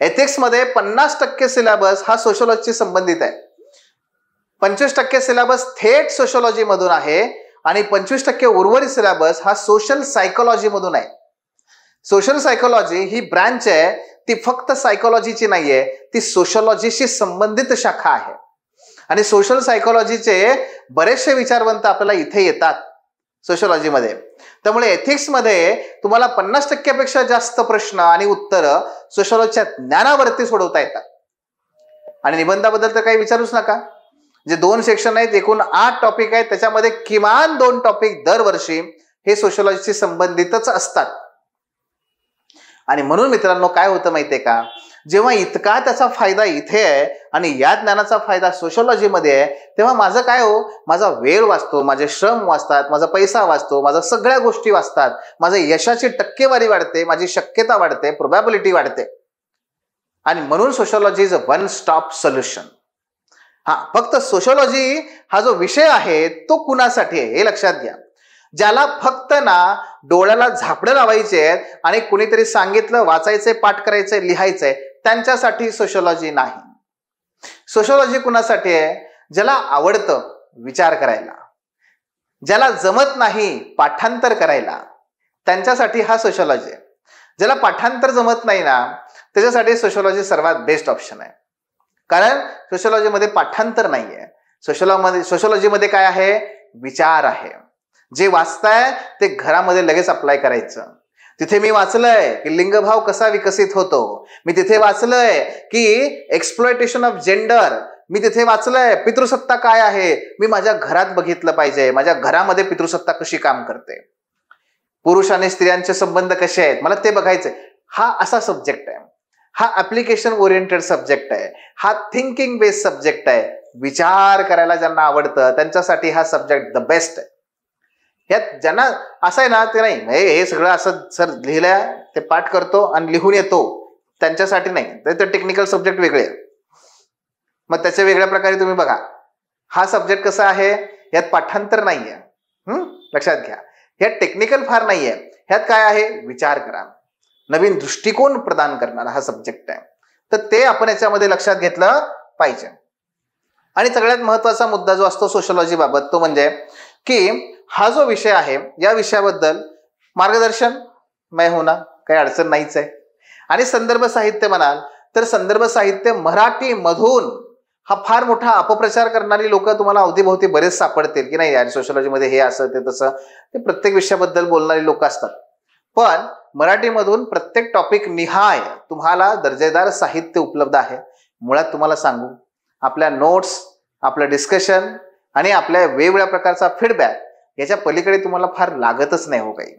एथिक्स मध्ये 50% सिलेबस हा सोशिओलॉजीशी संबंधित आहे. 25% सिलेबस थेट सोशिओलॉजी मधून आहे आणि 25% उर्वरित सिलेबस हा सोशल सायकोलॉजी मधून आहे. सोशल सायकोलॉजी ही ब्रांच आहे, ती फक्त सायकोलॉजीची नाहीये, ती सोशिओलॉजीशी संबंधित शाखा आहे. आणि सोशल सायकोलॉजीचे बरेचसे विचारवंत आपल्याला इथे येतात सोशिओलॉजीमध्ये. त्यामुळे एथिक्समध्ये तुम्हाला 50% पेक्षा जास्त प्रश्न आणि उत्तरं सोशिओलॉजीच्या ज्ञानावरती सोडवता येतात. आणि निबंधाबद्दल तर काही विचारूच नका. जे 2 सेक्शन आहेत, एकूण 8 टॉपिक आहेत, त्याच्यामध्ये किमान 2 टॉपिक दरवर्षी हे सोशिओलॉजीशी संबंधितच असतात. आणि म्हणून मित्रांनो काय होतं माहितीये का, जेव्हा इतका त्याचा फायदा इथे आहे आणि या ज्ञानाचा फायदा सोशिओलॉजीमध्ये आहे, तेव्हा माझं काय हो, माझा वेळ वाचतो, माझे श्रम वाचतात, माझा पैसा वाचतो, माझा सगळ्या गोष्टी वाचतात, माझं यशाची टक्केवारी वाढते, माझी शक्यता वाढते, प्रोबॅबिलिटी वाढते. आणि म्हणून sociology is a one stop solution. फक्त सोशिओलॉजी हा जो विषय आहे तो कुणासाठी आहे हे लक्षात घ्या. ज्याला फक्त ना डोळ्याला झापडं लावायचे आहेत आणि कुणीतरी सांगितलं वाचायचंय, पाठ करायचंय, लिहायचंय, त्यांच्यासाठी सोशिओलॉजी नाही. सोशिओलॉजी कुणासाठी आहे, ज्याला आवडतं विचार करायला, ज्याला जमत नाही पाठांतर करायला, त्यांच्यासाठी हा सोशिओलॉजी आहे. ज्याला पाठांतर जमत नाही ना, त्याच्यासाठी सोशिओलॉजी सर्वात बेस्ट ऑप्शन आहे. कारण सोशिओलॉजीमध्ये पाठांतर नाहीये. सोशिओलॉजीमध्ये काय आहे, विचार आहे. जे वाचताय ते घरामध्ये लगेच अप्लाय करायचं. तिथे मी वाचलंय की लिंगभाव कसा विकसित होतो, मी तिथे वाचलंय की एक्सप्लॉयटेशन ऑफ जेंडर, मी तिथे वाचलंय पितृसत्ता काय आहे, मी माझ्या घरात बघितलं पाहिजे, माझ्या घरामध्ये पितृसत्ता कशी काम करते, पुरुष आणि स्त्रियांचे संबंध कसे आहेत, मला ते बघायचंय. हा असा सब्जेक्ट आहे, हा ऍप्लिकेशन ओरिएंटेड सब्जेक्ट आहे, हा थिंकिंग बेस्ड सब्जेक्ट आहे. विचार करायला ज्यांना आवडतं त्यांच्यासाठी हा सब्जेक्ट द बेस्ट आहे. यात ज्यांना असं आहे ना, ते नाही हे सगळं असं सर लिहिलंय ते पाठ करतो आणि लिहून येतो, त्यांच्यासाठी नाही. ते टेक्निकल सब्जेक्ट वेगळे, मग त्याच्या वेगळ्या प्रकारे तुम्ही बघा. हा सब्जेक्ट कसा आहे, यात पाठांतर नाहीये, लक्षात घ्या. यात टेक्निकल फार नाहीये, ह्यात काय आहे, विचार करा, नवीन दृष्टिकोन प्रदान करणारा हा सब्जेक्ट आहे. तर ते आपण याच्यामध्ये लक्षात घेतलं पाहिजे. आणि सगळ्यात महत्वाचा मुद्दा जो असतो सोशिओलॉजी बाबत तो म्हणजे की हा जो विषय आहे या विषयाबद्दल मार्गदर्शन मैं होना काही अडचण नाहीच आहे. आणि संदर्भ साहित्य म्हणाल तर संदर्भ साहित्य मराठी मधून हा फार मोठा अपप्रचार करणारी लोक तुम्हाला अवतीभोवती बरेच सापडतील की नाही यार सोशिओलॉजीमध्ये हे असं ते तसं, ते प्रत्येक विषयाबद्दल बोलणारी लोक असतात. पण मराठीमधून प्रत्येक टॉपिक निहाय तुम्हाला दर्जेदार साहित्य उपलब्ध आहे. मुळात तुम्हाला सांगू, आपल्या नोट्स, आपलं डिस्कशन आणि आपल्या वेगवेगळ्या प्रकारचा फीडबॅक याच्या पलीकडे तुम्हाला फार लागतच नाही हो काही.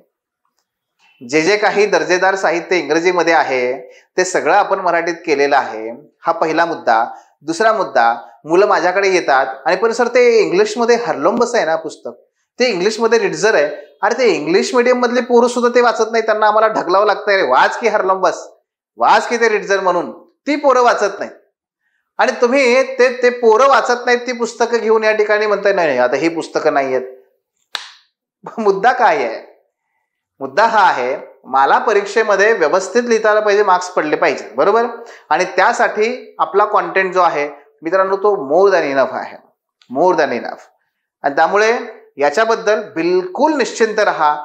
जे जे काही दर्जेदार साहित्य इंग्रजीमध्ये आहे ते सगळं आपण मराठीत केलेलं आहे. हा पहिला मुद्दा. दुसरा मुद्दा, मुलं माझ्याकडे येतात आणि पण सर ते इंग्लिशमध्ये हरलोंबस आहे ना पुस्तक, ते इंग्लिशमध्ये रिडझर आहे. अरे ते इंग्लिश मिडियम मधले पोरं सुद्धा ते वाचत नाही, त्यांना आम्हाला ढकलावं लागतंय, रे वाच की हरलोंबस, वाच की ते रिडझर म्हणून. ती पोरं वाचत नाहीत आणि तुम्ही ते पोरं वाचत नाहीत ती पुस्तकं घेऊन या ठिकाणी म्हणताय नाही आता ही पुस्तकं नाही आहेत. मुद्दा काय आहे? मुद्दा हा आहे, मला परीक्षेमध्ये व्यवस्थित लिहिता आलं पाहिजे, मार्क्स पडले पाहिजे, बरोबर. आणि त्यासाठी आपला कॉन्टेंट जो आहे मित्रांनो तो मोर दॅन इनफ आहे, मोर दॅन इनफ. आणि त्यामुळे याच्याबद्दल बिलकुल निश्चिंत रहा.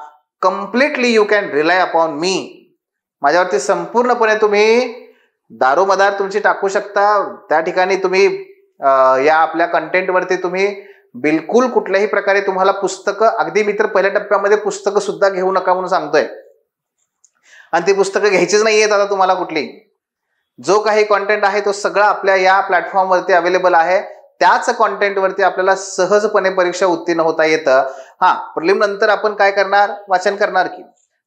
Completely you can rely upon मी. माझ्यावरती संपूर्णपणे तुम्ही दारोमदार तुमची टाकू शकता. त्या ठिकाणी तुम्ही या आपल्या कंटेंटवरती तुम्ही बिलकुल कुठल्याही प्रकारे तुम्हाला पुस्तकं, अगदी मी तर पहिल्या टप्प्यामध्ये पुस्तकं सुद्धा घेऊ नका म्हणून सांगतोय, आणि ती पुस्तकं घ्यायचीच नाहीयेत आता तुम्हाला कुठली. जो काही कॉन्टेंट आहे तो सगळा आपल्या या प्लॅटफॉर्मवरती अवेलेबल आहे. त्याच कॉन्टेंटवरती आपल्याला सहजपणे परीक्षा उत्तीर्ण होता येतं. हा, प्रिलिम नंतर आपण काय करणार, वाचन करणार की,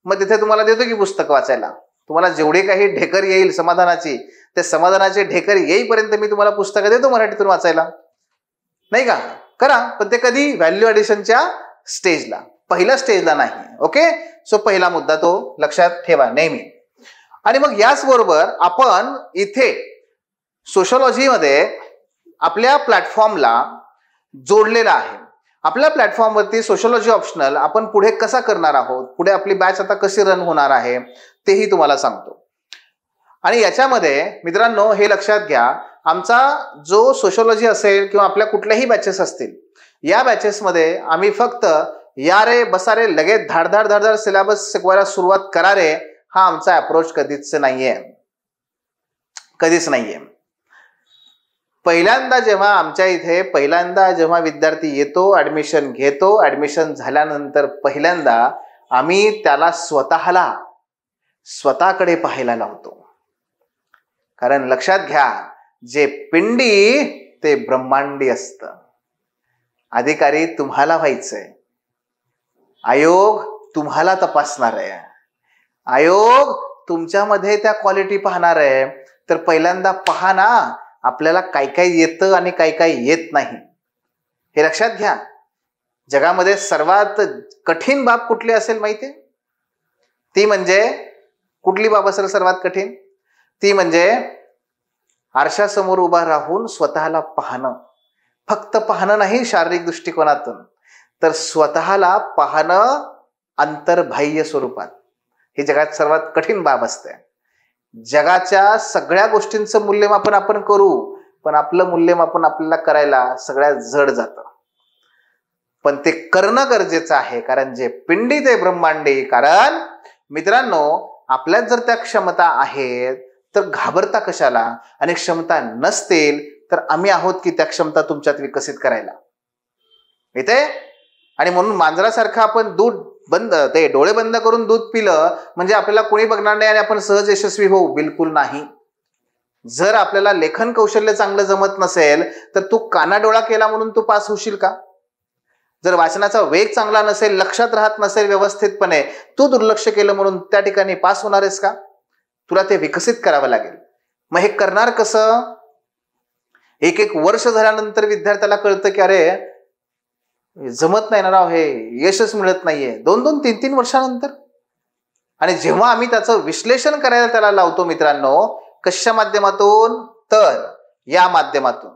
मग तिथे तुम्हाला देतो की पुस्तक वाचायला. तुम्हाला जेवढी काही ढेकर येईल समाधानाची, ते समाधानाचे ढेकर येईपर्यंत मी तुम्हाला पुस्तकं देतो मराठीतून वाचायला, नाही का? करा, पण ते कधी, व्हॅल्यू ॲडिशनच्या स्टेजला, पहिल्या स्टेजला नाही. ओके, सो पहिला मुद्दा तो लक्षात ठेवा नेहमी. आणि मग याच बरोबर आपण इथे सोशॉलॉजीमध्ये आपल्या प्लॅटफॉर्मला जोडलेला आहे. आपल्या प्लॅटफॉर्मवरती सोशॉलॉजी ऑप्शनल आपण पुढे कसा करणार आहोत, पुढे आपली बॅच आता कशी रन होणार आहे तेही तुम्हाला सांगतो. आणि याच्यामध्ये मित्रांनो हे लक्षात घ्या, आमचा जो सोशॉलॉजी असेल किंवा आपल्या कुठल्याही बॅचेस असतील, या बॅचेसमध्ये आम्ही फक्त या रे बसा रे लगेच धाडधाड सिलेबस शिकवायला सुरुवात करा रे, हा आमचा अप्रोच कधीच नाहीये, कधीच नाहीये. पहिल्यांदा जेव्हा विद्यार्थी येतो, ऍडमिशन घेतो, ऍडमिशन झाल्यानंतर पहिल्यांदा आम्ही त्याला स्वतःकडे पाहायला लावतो. कारण लक्षात घ्या, जे पिंडी ते ब्रह्मांडी असतं. अधिकारी तुम्हाला व्हायचंय, आयोग तुम्हाला तपासणार आहे, आयोग तुमच्यामध्ये त्या क्वालिटी पाहणार आहे. तर पहिल्यांदा पहा ना, आपल्याला काय काय येतं आणि काय काय येत नाही, हे लक्षात घ्या. जगामध्ये सर्वात कठीण बाब कुठली असेल माहितीये? ती म्हणजे, कुठली बाब असेल सर्वात कठीण? ती म्हणजे आरशासमोर उभा राहून स्वतःला पाहणं. फक्त पाहणं नाही शारीरिक दृष्टिकोनातून, तर स्वतःला पाहणं अंतर्बाह्य स्वरूपात. ही जगात सर्वात कठीण बाब असते. जगाच्या सगळ्या गोष्टींचं मूल्यमापन आपण करू, पण आपलं मूल्यमापन आपल्याला करायला सगळ्यात जड जातं. पण ते करणं गरजेचं आहे, कारण जे पिंडी ते ब्रह्मांडी. कारण मित्रांनो, आपल्यात जर त्या क्षमता आहेत तर घाबरता कशाला, आणि क्षमता नसतील तर आम्ही आहोत की त्या क्षमता तुमच्यात विकसित करायला. इथे आणि म्हणून मांजरासारखं आपण डोळे बंद करून दूध पिलं म्हणजे आपल्याला कोणी बघणार नाही आणि आपण सहज यशस्वी होऊ, बिलकुल नाही. जर आपल्याला लेखन कौशल्य चांगलं जमत नसेल तर तू कानाडोळा केला म्हणून तू पास होशील का? जर वाचनाचा वेग चांगला नसेल, लक्षात राहत नसेल व्यवस्थितपणे, तू दुर्लक्ष केलं म्हणून त्या ठिकाणी पास होणार आहेस का? तुला ते विकसित करावं लागेल. मग हे करणार कसं? एक वर्ष झाल्यानंतर विद्यार्थ्याला कळतं की अरे जमत नाही ना राव, हे यशच मिळत नाहीये. 2-2, 3-3 वर्षानंतर. आणि जेव्हा आम्ही त्याचं विश्लेषण करायला त्याला लावतो मित्रांनो, कशा माध्यमातून? तर या माध्यमातून.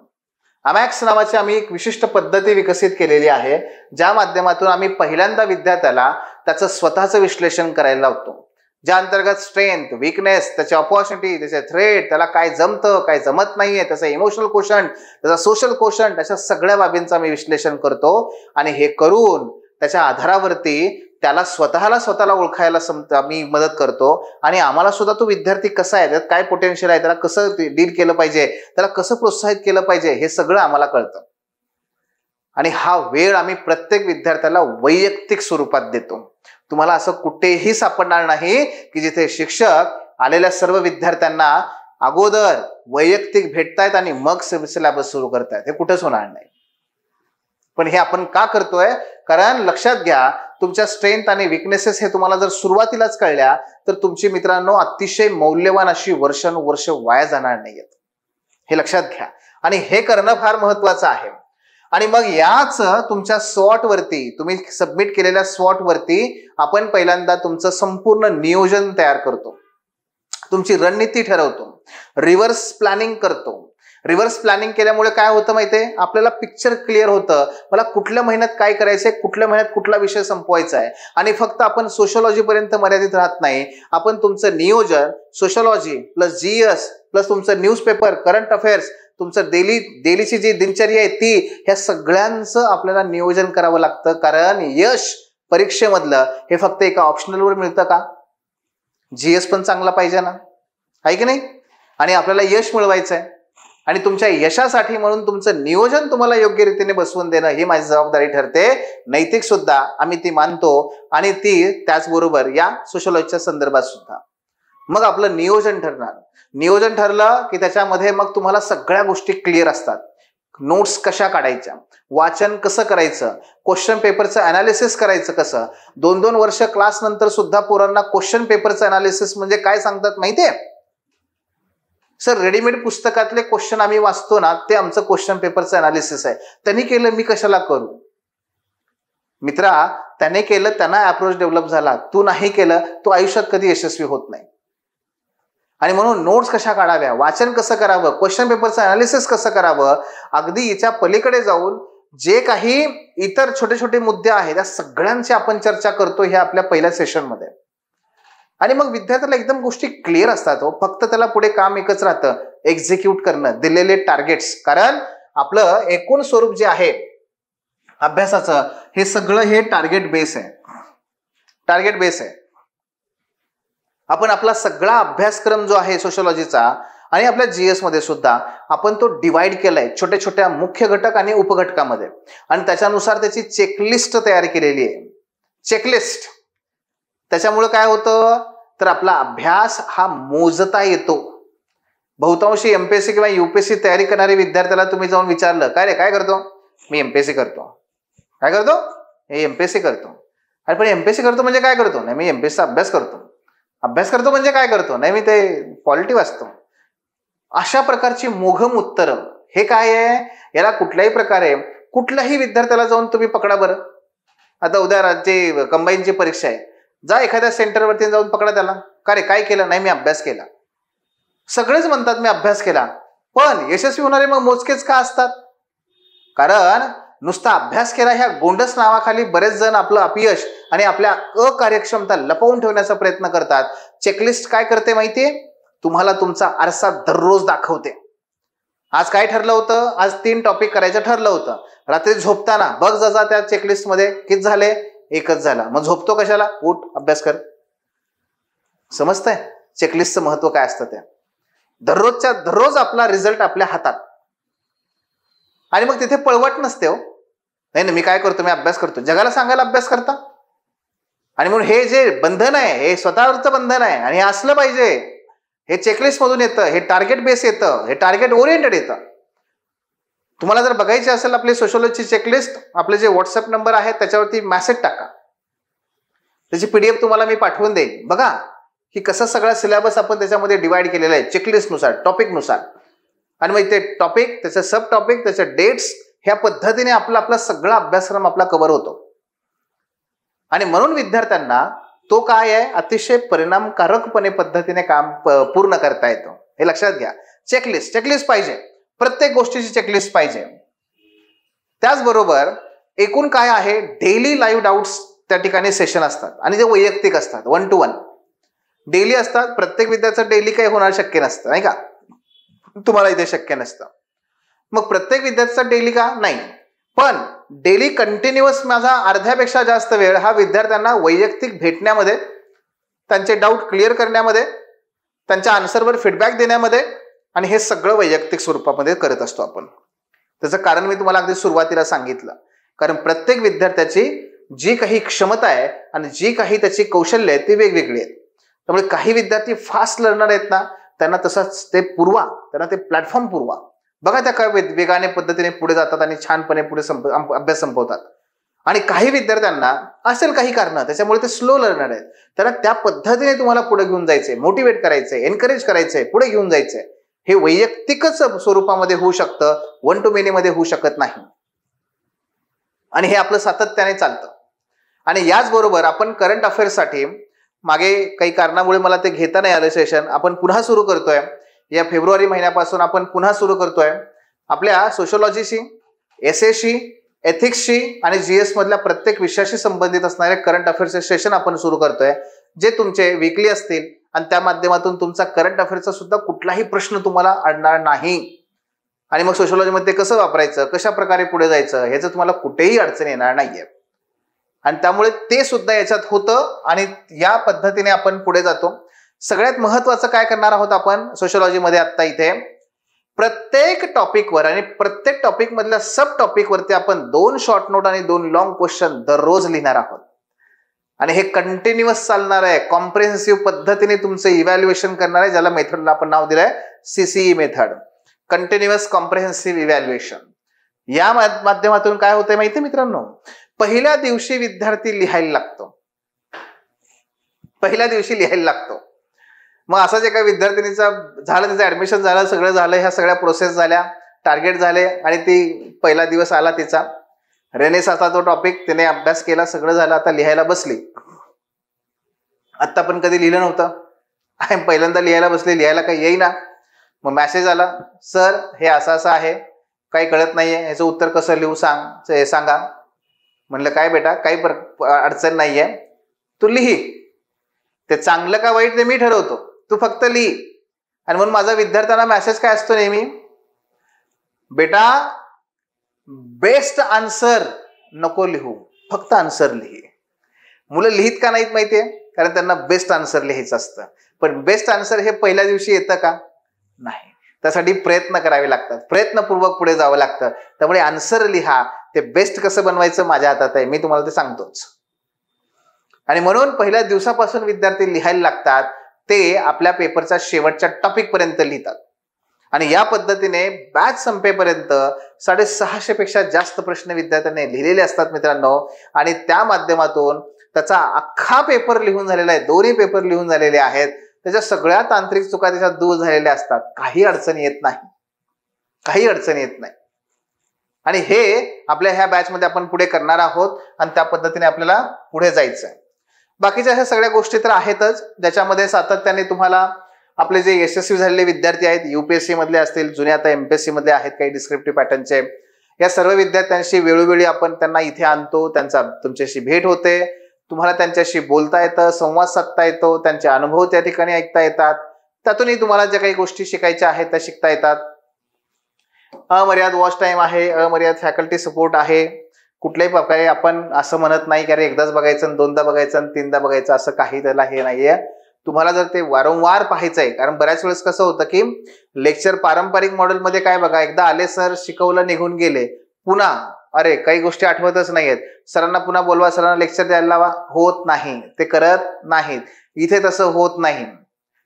अमॅक्स नावाची आम्ही एक विशिष्ट पद्धती विकसित केलेली आहे, ज्या माध्यमातून आम्ही पहिल्यांदा विद्यार्थ्याला त्याचं स्वतःचं विश्लेषण करायला लावतो, ज्या अंतर्गत स्ट्रेंथ, वीकनेस, त्याचे अपॉर्च्युनिटी, त्याचे थ्रेट, त्याला काय जमतं काय जमत नाहीये, त्याचं इमोशनल कोशंट, त्याचा सोशल कोशंट, अशा सगळ्या बाबींचं आम्ही विश्लेषण करतो. आणि हे करून त्याच्या आधारावरती त्याला स्वतःला ओळखायला आम्ही मदत करतो. आणि आम्हाला सुद्धा तो विद्यार्थी कसा आहे, त्यात काय पोटेन्शियल आहे, त्याला कसं डील केलं पाहिजे, त्याला कसं प्रोत्साहित केलं पाहिजे, हे सगळं आम्हाला कळतं. आणि हा वेळ आम्ही प्रत्येक विद्यार्थ्याला वैयक्तिक स्वरूपात देतो. तुम्हाला असं कुठेही सापडणार नाही की जिथे शिक्षक आलेल्या सर्व विद्यार्थ्यांना अगोदर वैयक्तिक भेटतायत आणि मग सिलेबस सुरू करतायत. हे कुठेच होणार नाही. पण हे आपण का करतोय? कारण लक्षात घ्या, तुमच्या स्ट्रेंथ आणि विकनेसेस हे तुम्हाला जर सुरुवातीलाच कळल्या तर तुमची मित्रांनो अतिशय मौल्यवान अशी वर्षानुवर्ष वाया जाणार नाहीयेत. हे लक्षात घ्या. आणि हे करणं फार महत्वाचं आहे. आणि मग याच तुमच्या स्वॉट वरती, तुम्ही सबमिट केलेल्या स्वॉट वरती आपण पहिल्यांदा तुमचं संपूर्ण नियोजन तयार करतो, तुमची रणनीती ठरवतो, रिव्हर्स प्लॅनिंग करतो. रिव्हर्स प्लॅनिंग केल्यामुळे काय होतं माहितीये, आपल्याला पिक्चर क्लिअर होतं, मला कुठल्या महिन्यात काय करायचंय, कुठल्या महिन्यात कुठला विषय संपवायचा आहे. आणि फक्त आपण सोशॉलॉजी पर्यंत मर्यादित राहत नाही, आपण तुमचं नियोजन सोशॉलॉजी प्लस जीएस प्लस तुमचं न्यूजपेपर, करंट अफेअर्स, तुमचं डेलीची जी दिनचर्या आहे ती, ह्या सगळ्यांचं आपल्याला नियोजन करावं लागतं. कारण यश परीक्षेमधलं हे फक्त एका ऑप्शनलवर मिळतं का? जीएस पण चांगला पाहिजे ना, आहे की नाही? आणि आपल्याला यश मिळवायचं आहे आणि तुमच्या यशासाठी म्हणून तुमचं नियोजन तुम्हाला योग्य रीतीने बसवून देणं ही माझी जबाबदारी ठरते. नैतिक सुद्धा आम्ही ती मानतो आणि ती त्याचबरोबर या सोशलॉजीच्या संदर्भात सुद्धा. मग आपलं नियोजन ठरणार. नियोजन ठरलं की त्याच्यामध्ये मग तुम्हाला सगळ्या गोष्टी क्लिअर असतात. नोट्स कशा काढायच्या, वाचन कसं करायचं, क्वेश्चन पेपरचं अनालिसिस करायचं कसं. 2-2 वर्ष क्लास नंतर सुद्धा पोरांना क्वेश्चन पेपरचं अनालिसिस म्हणजे काय सांगतात माहितीये? सर रेडीमेड पुस्तकातले क्वेश्चन आम्ही वाचतो ना, ते आमचं क्वेश्चन पेपरचं अनालिसिस आहे. त्यांनी केलं, मी कशाला करू? मित्रा, त्याने केलं, त्यांना अप्रोच डेव्हलप झाला. तू नाही केलं, तू आयुष्यात कधी यशस्वी होत नाही. आणि म्हणून नोट्स कशा काढाव्या, वाचन कसं करावं, क्वेश्चन पेपरचं अनालिसिस कसं करावं, अगदी याच्या पलीकडे जाऊन जे काही इतर छोटे छोटे मुद्दे आहेत त्या सगळ्यांची आपण चर्चा करतो ह्या आपल्या पहिल्या सेशनमध्ये. आणि मग विद्यार्थ्याला एकदम गोष्टी क्लिअर असतात. फक्त त्याला पुढे काम एकच राहतं, एक्झिक्यूट करणं, दिलेले टार्गेट्स. कारण आपलं एकूण स्वरूप जे आहे अभ्यासाचं हे सगळं हे टार्गेट बेस आहे. टार्गेट बेस आहे. आपण आपला सगळा अभ्यासक्रम जो आहे सोशलॉजीचा आणि आपल्या जीएस मध्ये सुद्धा आपण तो डिवाइड केलाय छोट्या छोट्या मुख्य घटक आणि उपघटकामध्ये आणि त्याच्यानुसार त्याची चेकलिस्ट तयार केलेली आहे. चेकलिस्ट. त्याच्यामुळे काय होतं तर आपला अभ्यास हा मोजता येतो. बहुतांशी एमपीएससी किंवा युपीएससी तयारी करणारे विद्यार्थ्याला तुम्ही जाऊन विचारलं, काय रे काय करतो? मी एमपीएससी करतो. काय करतो? हे एमपीएससी करतो. अरे पण एमपीएससी करतो म्हणजे काय करतो? नाही मी एमपीएससीचा अभ्यास करतो. अभ्यास करतो म्हणजे काय करतो? नाही मी ते पॉलिटी वाचतो. अशा प्रकारची मोघम उत्तर हे काय आहे? याला कुठल्याही प्रकारे कुठल्याही विद्यार्थ्याला जाऊन तुम्ही पकडा बरं. आता उद्या राज्य कंबाईनची परीक्षा आहे, जा एखाद्या सेंटरवरती जाऊन पकडा त्याला, का रे काय केलं? नाही मी अभ्यास केला. सगळेच म्हणतात मी अभ्यास केला, पण यशस्वी होणारे मग मोजकेच का असतात? कारण नुसता अभ्यास केला ह्या गोंडस नावाखाली बरेच जण आपलं अपयश आणि आपल्या अकार्यक्षमता लपवून ठेवण्याचा प्रयत्न करतात. चेकलिस्ट काय करते माहितीये? तुम्हाला तुमचा आरसा दररोज दाखवते. आज काय ठरलं होतं? आज 3 टॉपिक करायचं ठरलं होतं. रात्री झोपताना बघ जसा त्या चेकलिस्ट मध्ये किती झाले? 1च झाला. मग झोपतो कशाला? उठ अभ्यास कर. समजतंय चेकलिस्टचं महत्व काय असतं ते? दररोजच्या दररोज आपला रिझल्ट आपल्या हातात. आणि मग तिथे पळवट नसते. हो नाही मी काय करतो? मी अभ्यास करतो. जगाला सांगायला अभ्यास करता. आणि म्हणून हे जे बंधन आहे हे स्वतःवरचं बंधन आहे आणि हे असलं पाहिजे. हे चेकलिस्ट मधून येतं, हे टार्गेट बेस येतं, हे टार्गेट ओरिएंटेड येतं. तुम्हाला जर बघायची असेल आपली सोशलॉजीची चेकलिस्ट, आपले जे व्हॉट्सअप नंबर आहेत त्याच्यावरती मेसेज टाका. त्याची पीडीएफ तुम्हाला मी पाठवून देईन. बघा की कसा सगळा सिलेबस आपण त्याच्यामध्ये डिवाइड केलेला आहे चेकलिस्टनुसार, टॉपिकनुसार. आणि मग ते टॉपिक, त्याचे सब टॉपिक, त्याचे डेट्स, ह्या पद्धतीने आपला सगळा अभ्यासक्रम आपला कव्हर होतो. आणि म्हणून विद्यार्थ्यांना तो काय आहे अतिशय परिणामकारकपणे पद्धतीने काम पूर्ण करता येतो. हे लक्षात घ्या. चेकलिस्ट पाहिजे. प्रत्येक गोष्टीची चेकलिस्ट पाहिजे. त्याचबरोबर एकूण काय आहे, डेली लाईव्ह डाऊट्स त्या ठिकाणी सेशन असतात आणि ते वैयक्तिक असतात. 1 to 1 डेली असतात. प्रत्येक विद्यार्थ्याचं डेली काही होणार शक्य नसतं, नाही का? तुम्हाला इथे शक्य नसतं. मग प्रत्येक विद्यार्थ्याचा डेली का नाही, पण डेली कंटिन्युअस माझा अर्ध्यापेक्षा जास्त वेळ हा विद्यार्थ्यांना वैयक्तिक भेटण्यामध्ये, त्यांचे डाऊट क्लिअर करण्यामध्ये, त्यांच्या आन्सरवर फीडबॅक देण्यामध्ये आणि हे सगळं वैयक्तिक स्वरूपामध्ये करत असतो आपण. त्याचं कारण मी तुम्हाला अगदी सुरुवातीला सांगितलं. कारण प्रत्येक विद्यार्थ्याची जी काही क्षमता आहे आणि जी काही त्याची कौशल्य आहे ती वेगवेगळी आहेत. त्यामुळे काही विद्यार्थी फास्ट लर्नर आहेत ना, त्यांना तसंच ते पुरवा, त्यांना ते प्लॅटफॉर्म पुरवा. बघा त्या काय वेगाने पद्धतीने पुढे जातात आणि छानपणे पुढे अभ्यास संपवतात. आणि काही विद्यार्थ्यांना असेल काही कारण त्याच्यामुळे ते स्लो लर्नर आहेत, त्यांना त्या पद्धतीने तुम्हाला पुढे घेऊन जायचंय, मोटिवेट करायचंय, एनकरेज करायचंय, पुढे घेऊन जायचंय. हे वैयक्तिकच स्वरूपामध्ये होऊ शकतं, 1 to many मध्ये होऊ शकत नाही. आणि हे आपलं सातत्याने चालतं. आणि याचबरोबर आपण करंट अफेअर्ससाठी मागे काही कारणामुळे मला ते घेता नाही आलं सेशन, आपण पुन्हा सुरू करतोय. या फेब्रुवारी महिन्यापासून आपण पुन्हा सुरू करतोय. आपल्या सोशलॉजीशी, एसएशी, एथिक्सशी आणि जीएस मधल्या प्रत्येक विषयाशी संबंधित असणारे करंट अफेअर्सचे सेशन आपण सुरू करतोय, जे तुमचे वीकली असतील आणि त्या माध्यमातून तुमचा करंट अफेअर्सचा सुद्धा कुठलाही प्रश्न तुम्हाला अडणार नाही. आणि मग सोशलॉजीमध्ये कसं वापरायचं, कशा प्रकारे पुढे जायचं, ह्याचं तुम्हाला कुठेही अडचण येणार नाहीये. आणि त्यामुळे ते सुद्धा याच्यात होतं आणि या पद्धतीने आपण पुढे जातो. सगळ्यात महत्वाचं काय करणार आहोत आपण सोशिओलॉजीमध्ये आता इथे, प्रत्येक टॉपिकवर आणि प्रत्येक टॉपिक मधल्या सब टॉपिक वरती आपण 2 शॉर्ट नोट आणि 2 लॉंग क्वेश्चन दररोज लिहिणार आहोत. आणि हे कंटिन्युअस चालणार आहे, कॉम्प्रिहेन्सिव्ह पद्धतीने तुमचं इव्हॅल्युएशन करणार आहे, ज्याला मेथडला आपण नाव दिलंय CCE method, continuous comprehensive evaluation. या माध्यमातून काय होतंय माहितीये मित्रांनो, पहिल्या दिवशी विद्यार्थी लिहायला लागतो, पहिल्या दिवशी लिहायला लागतो. मग असाच एका विद्यार्थिनीचा झालं, तिचं ऍडमिशन झालं, सगळं झालं, ह्या सगळ्या प्रोसेस झाल्या, टार्गेट झाले आणि ती पहिला दिवस आला तिचा, रेनेसाचा तो टॉपिक तिने अभ्यास केला, सगळं झालं, आता लिहायला बसली. आत्ता पण कधी लिहिलं नव्हतं, पहिल्यांदा लिहायला बसली, लिहायला काही येईना. मग मेसेज आला, सर हे असं असं आहे, काही कळत नाहीये, ह्याचं उत्तर कसं लिहू सांगा. म्हणलं काय बेटा, काही अडचण नाहीये, तू लिही, ते चांगलं का वाईट ते मी ठरवतो, तू फक्त लिही. आणि म्हणून माझा विद्यार्थ्यांना मेसेज काय असतो नेहमी, बेटा बेस्ट आन्सर नको लिहू, फक्त आन्सर लिही. मुलं लिहित का नाहीत माहितीये, कारण त्यांना बेस्ट आन्सर लिहायचं असतं. पण बेस्ट आन्सर हे पहिल्या दिवशी येतं का, नाही, त्यासाठी प्रयत्न करावे लागतात, प्रयत्नपूर्वक पुढे जावं लागतं. त्यामुळे आन्सर लिहा, ते बेस्ट कसं बनवायचं माझ्या हातात आहे, मी तुम्हाला ते सांगतोच. आणि म्हणून पहिल्या दिवसापासून विद्यार्थी लिहायला लागतात, ते आपल्या पेपरच्या शेवटच्या टॉपिक पर्यंत लिहितात. आणि या पद्धतीने बॅच संपेपर्यंत 650 पेक्षा जास्त प्रश्न विद्यार्थ्यांनी लिहिलेले असतात मित्रांनो. आणि त्या माध्यमातून त्याचा अख्खा पेपर लिहून झालेला आहे, 2 पेपर लिहून झालेले आहेत, त्याच्या सगळ्या तांत्रिक चुका त्याच्यात दूर झालेल्या असतात, काही अडचण येत नाही, काही अडचण येत नाही. आणि हे आपल्या ह्या बॅच मध्ये आपण पुढे करणार आहोत आणि त्या पद्धतीने आपल्याला पुढे जायचं आहे. बाकीच्या ह्या सगळ्या गोष्टी तर आहेतच, ज्याच्यामध्ये सातत्याने तुम्हाला आपले जे यशस्वी झालेले विद्यार्थी आहेत, UPSC मधले असतील, जुने आता MPSC मधले आहेत काही डिस्क्रिप्टिव्ह पॅटर्नचे, या सर्व विद्यार्थ्यांशी वेळोवेळी आपण त्यांना इथे आणतो, तुमच्याशी भेट होते, तुम्हाला त्यांच्याशी बोलता येतं, संवाद साधता येतो, त्यांचे अनुभव त्या ठिकाणी ऐकता येतात, त्यातूनही तुम्हाला ज्या काही गोष्टी शिकायच्या आहेत त्या शिकता येतात. अमर्याद वॉच टाइम आहे, अमर्याद फॅकल्टी सपोर्ट आहे. कुठल्याही प्रकारे आपण असं म्हणत नाही की अरे एकदाच बघायचं, 2दा बघायचं, 3दा बघायचं, असं काही त्याला हे नाहीये. तुम्हाला जर ते वारंवार पाहायचंय, कारण बऱ्याच वेळेस कसं होतं की लेक्चर पारंपरिक मॉडेलमध्ये काय बघा, एकदा आले सर, शिकवलं, निघून गेले, पुन्हा अरे काही गोष्टी आठवतच नाहीयेत, सरांना पुन्हा बोलवा, सरांना लेक्चर द्यायला लावा, होत नाही, ते करत नाहीत. इथे तसं होत नाही.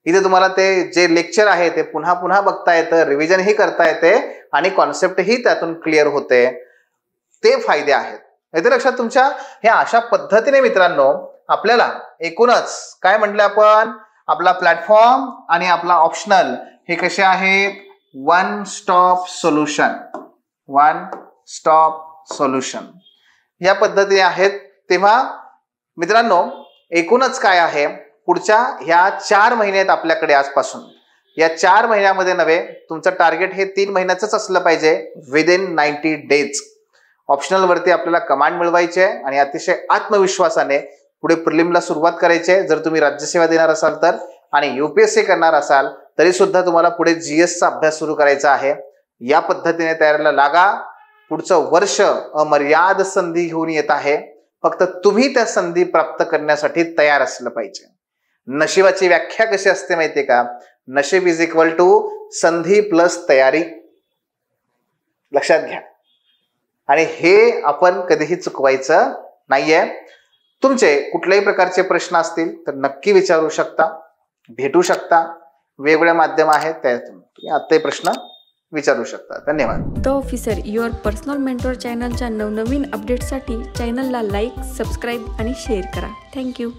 इथे तुम्हाला ते जे लेक्चर आहे ते पुन्हा पुन्हा बघता येतं, रिव्हिजन ही करता येते आणि कॉन्सेप्ट ही त्यातून क्लिअर होते. ते फायदे आहेत. इथे लक्षात तुमच्या हे अशा पद्धतीने मित्रांनो आपल्याला एकूणच काय म्हटलं आपण, आपला प्लॅटफॉर्म आणि आपला ऑप्शनल हे कसे आहेत, one stop solution, one stop solution या पद्धतीने आहेत. तेव्हा मित्रांनो एकूणच काय आहे, पुढच्या ह्या 4 महिन्यात आपल्याकडे आजपासून या 4 महिन्यामध्ये नव्हे, तुमचं टार्गेट हे 3 महिन्याचंच असलं पाहिजे, विदिन 90 डेज. ऑप्शनल वरती आपल्याला कमांड मिळवायचे आणि अतिशय आत्मविश्वासाने पुढे प्रिलिमला सुरुवात करायची आहे. जर तुम्ही राज्यसेवा देणार असाल तर, आणि UPSC करणार असाल तरी सुद्धा तुम्हाला पुढे GSचा अभ्यास सुरू करायचा आहे. या पद्धतीने तयारीला लागा. पुढचं वर्ष अमर्याद संधी घेऊन येत आहे. फक्त तुम्ही त्या संधी प्राप्त करण्यासाठी तयार असलं पाहिजे. नशिबाची व्याख्या कशी असते माहितीये का, नशीब इज इक्वल टू संधी प्लस तयारी. लक्षात घ्या. आणि हे आपण कधीही चुकवायचं नाहीये. तुमचे कुठल्याही प्रकारचे प्रश्न असतील तर नक्की विचारू शकता, भेटू शकता. वेगवेगळे माध्यम आहेत, त्यातून तुम्ही आत्ताही प्रश्न विचारू शकता. धन्यवाद. The officer your personal mentor चॅनलच्या नवनवीन अपडेटसाठी चॅनलला लाईक, सबस्क्राईब आणि शेअर करा. थँक्यू.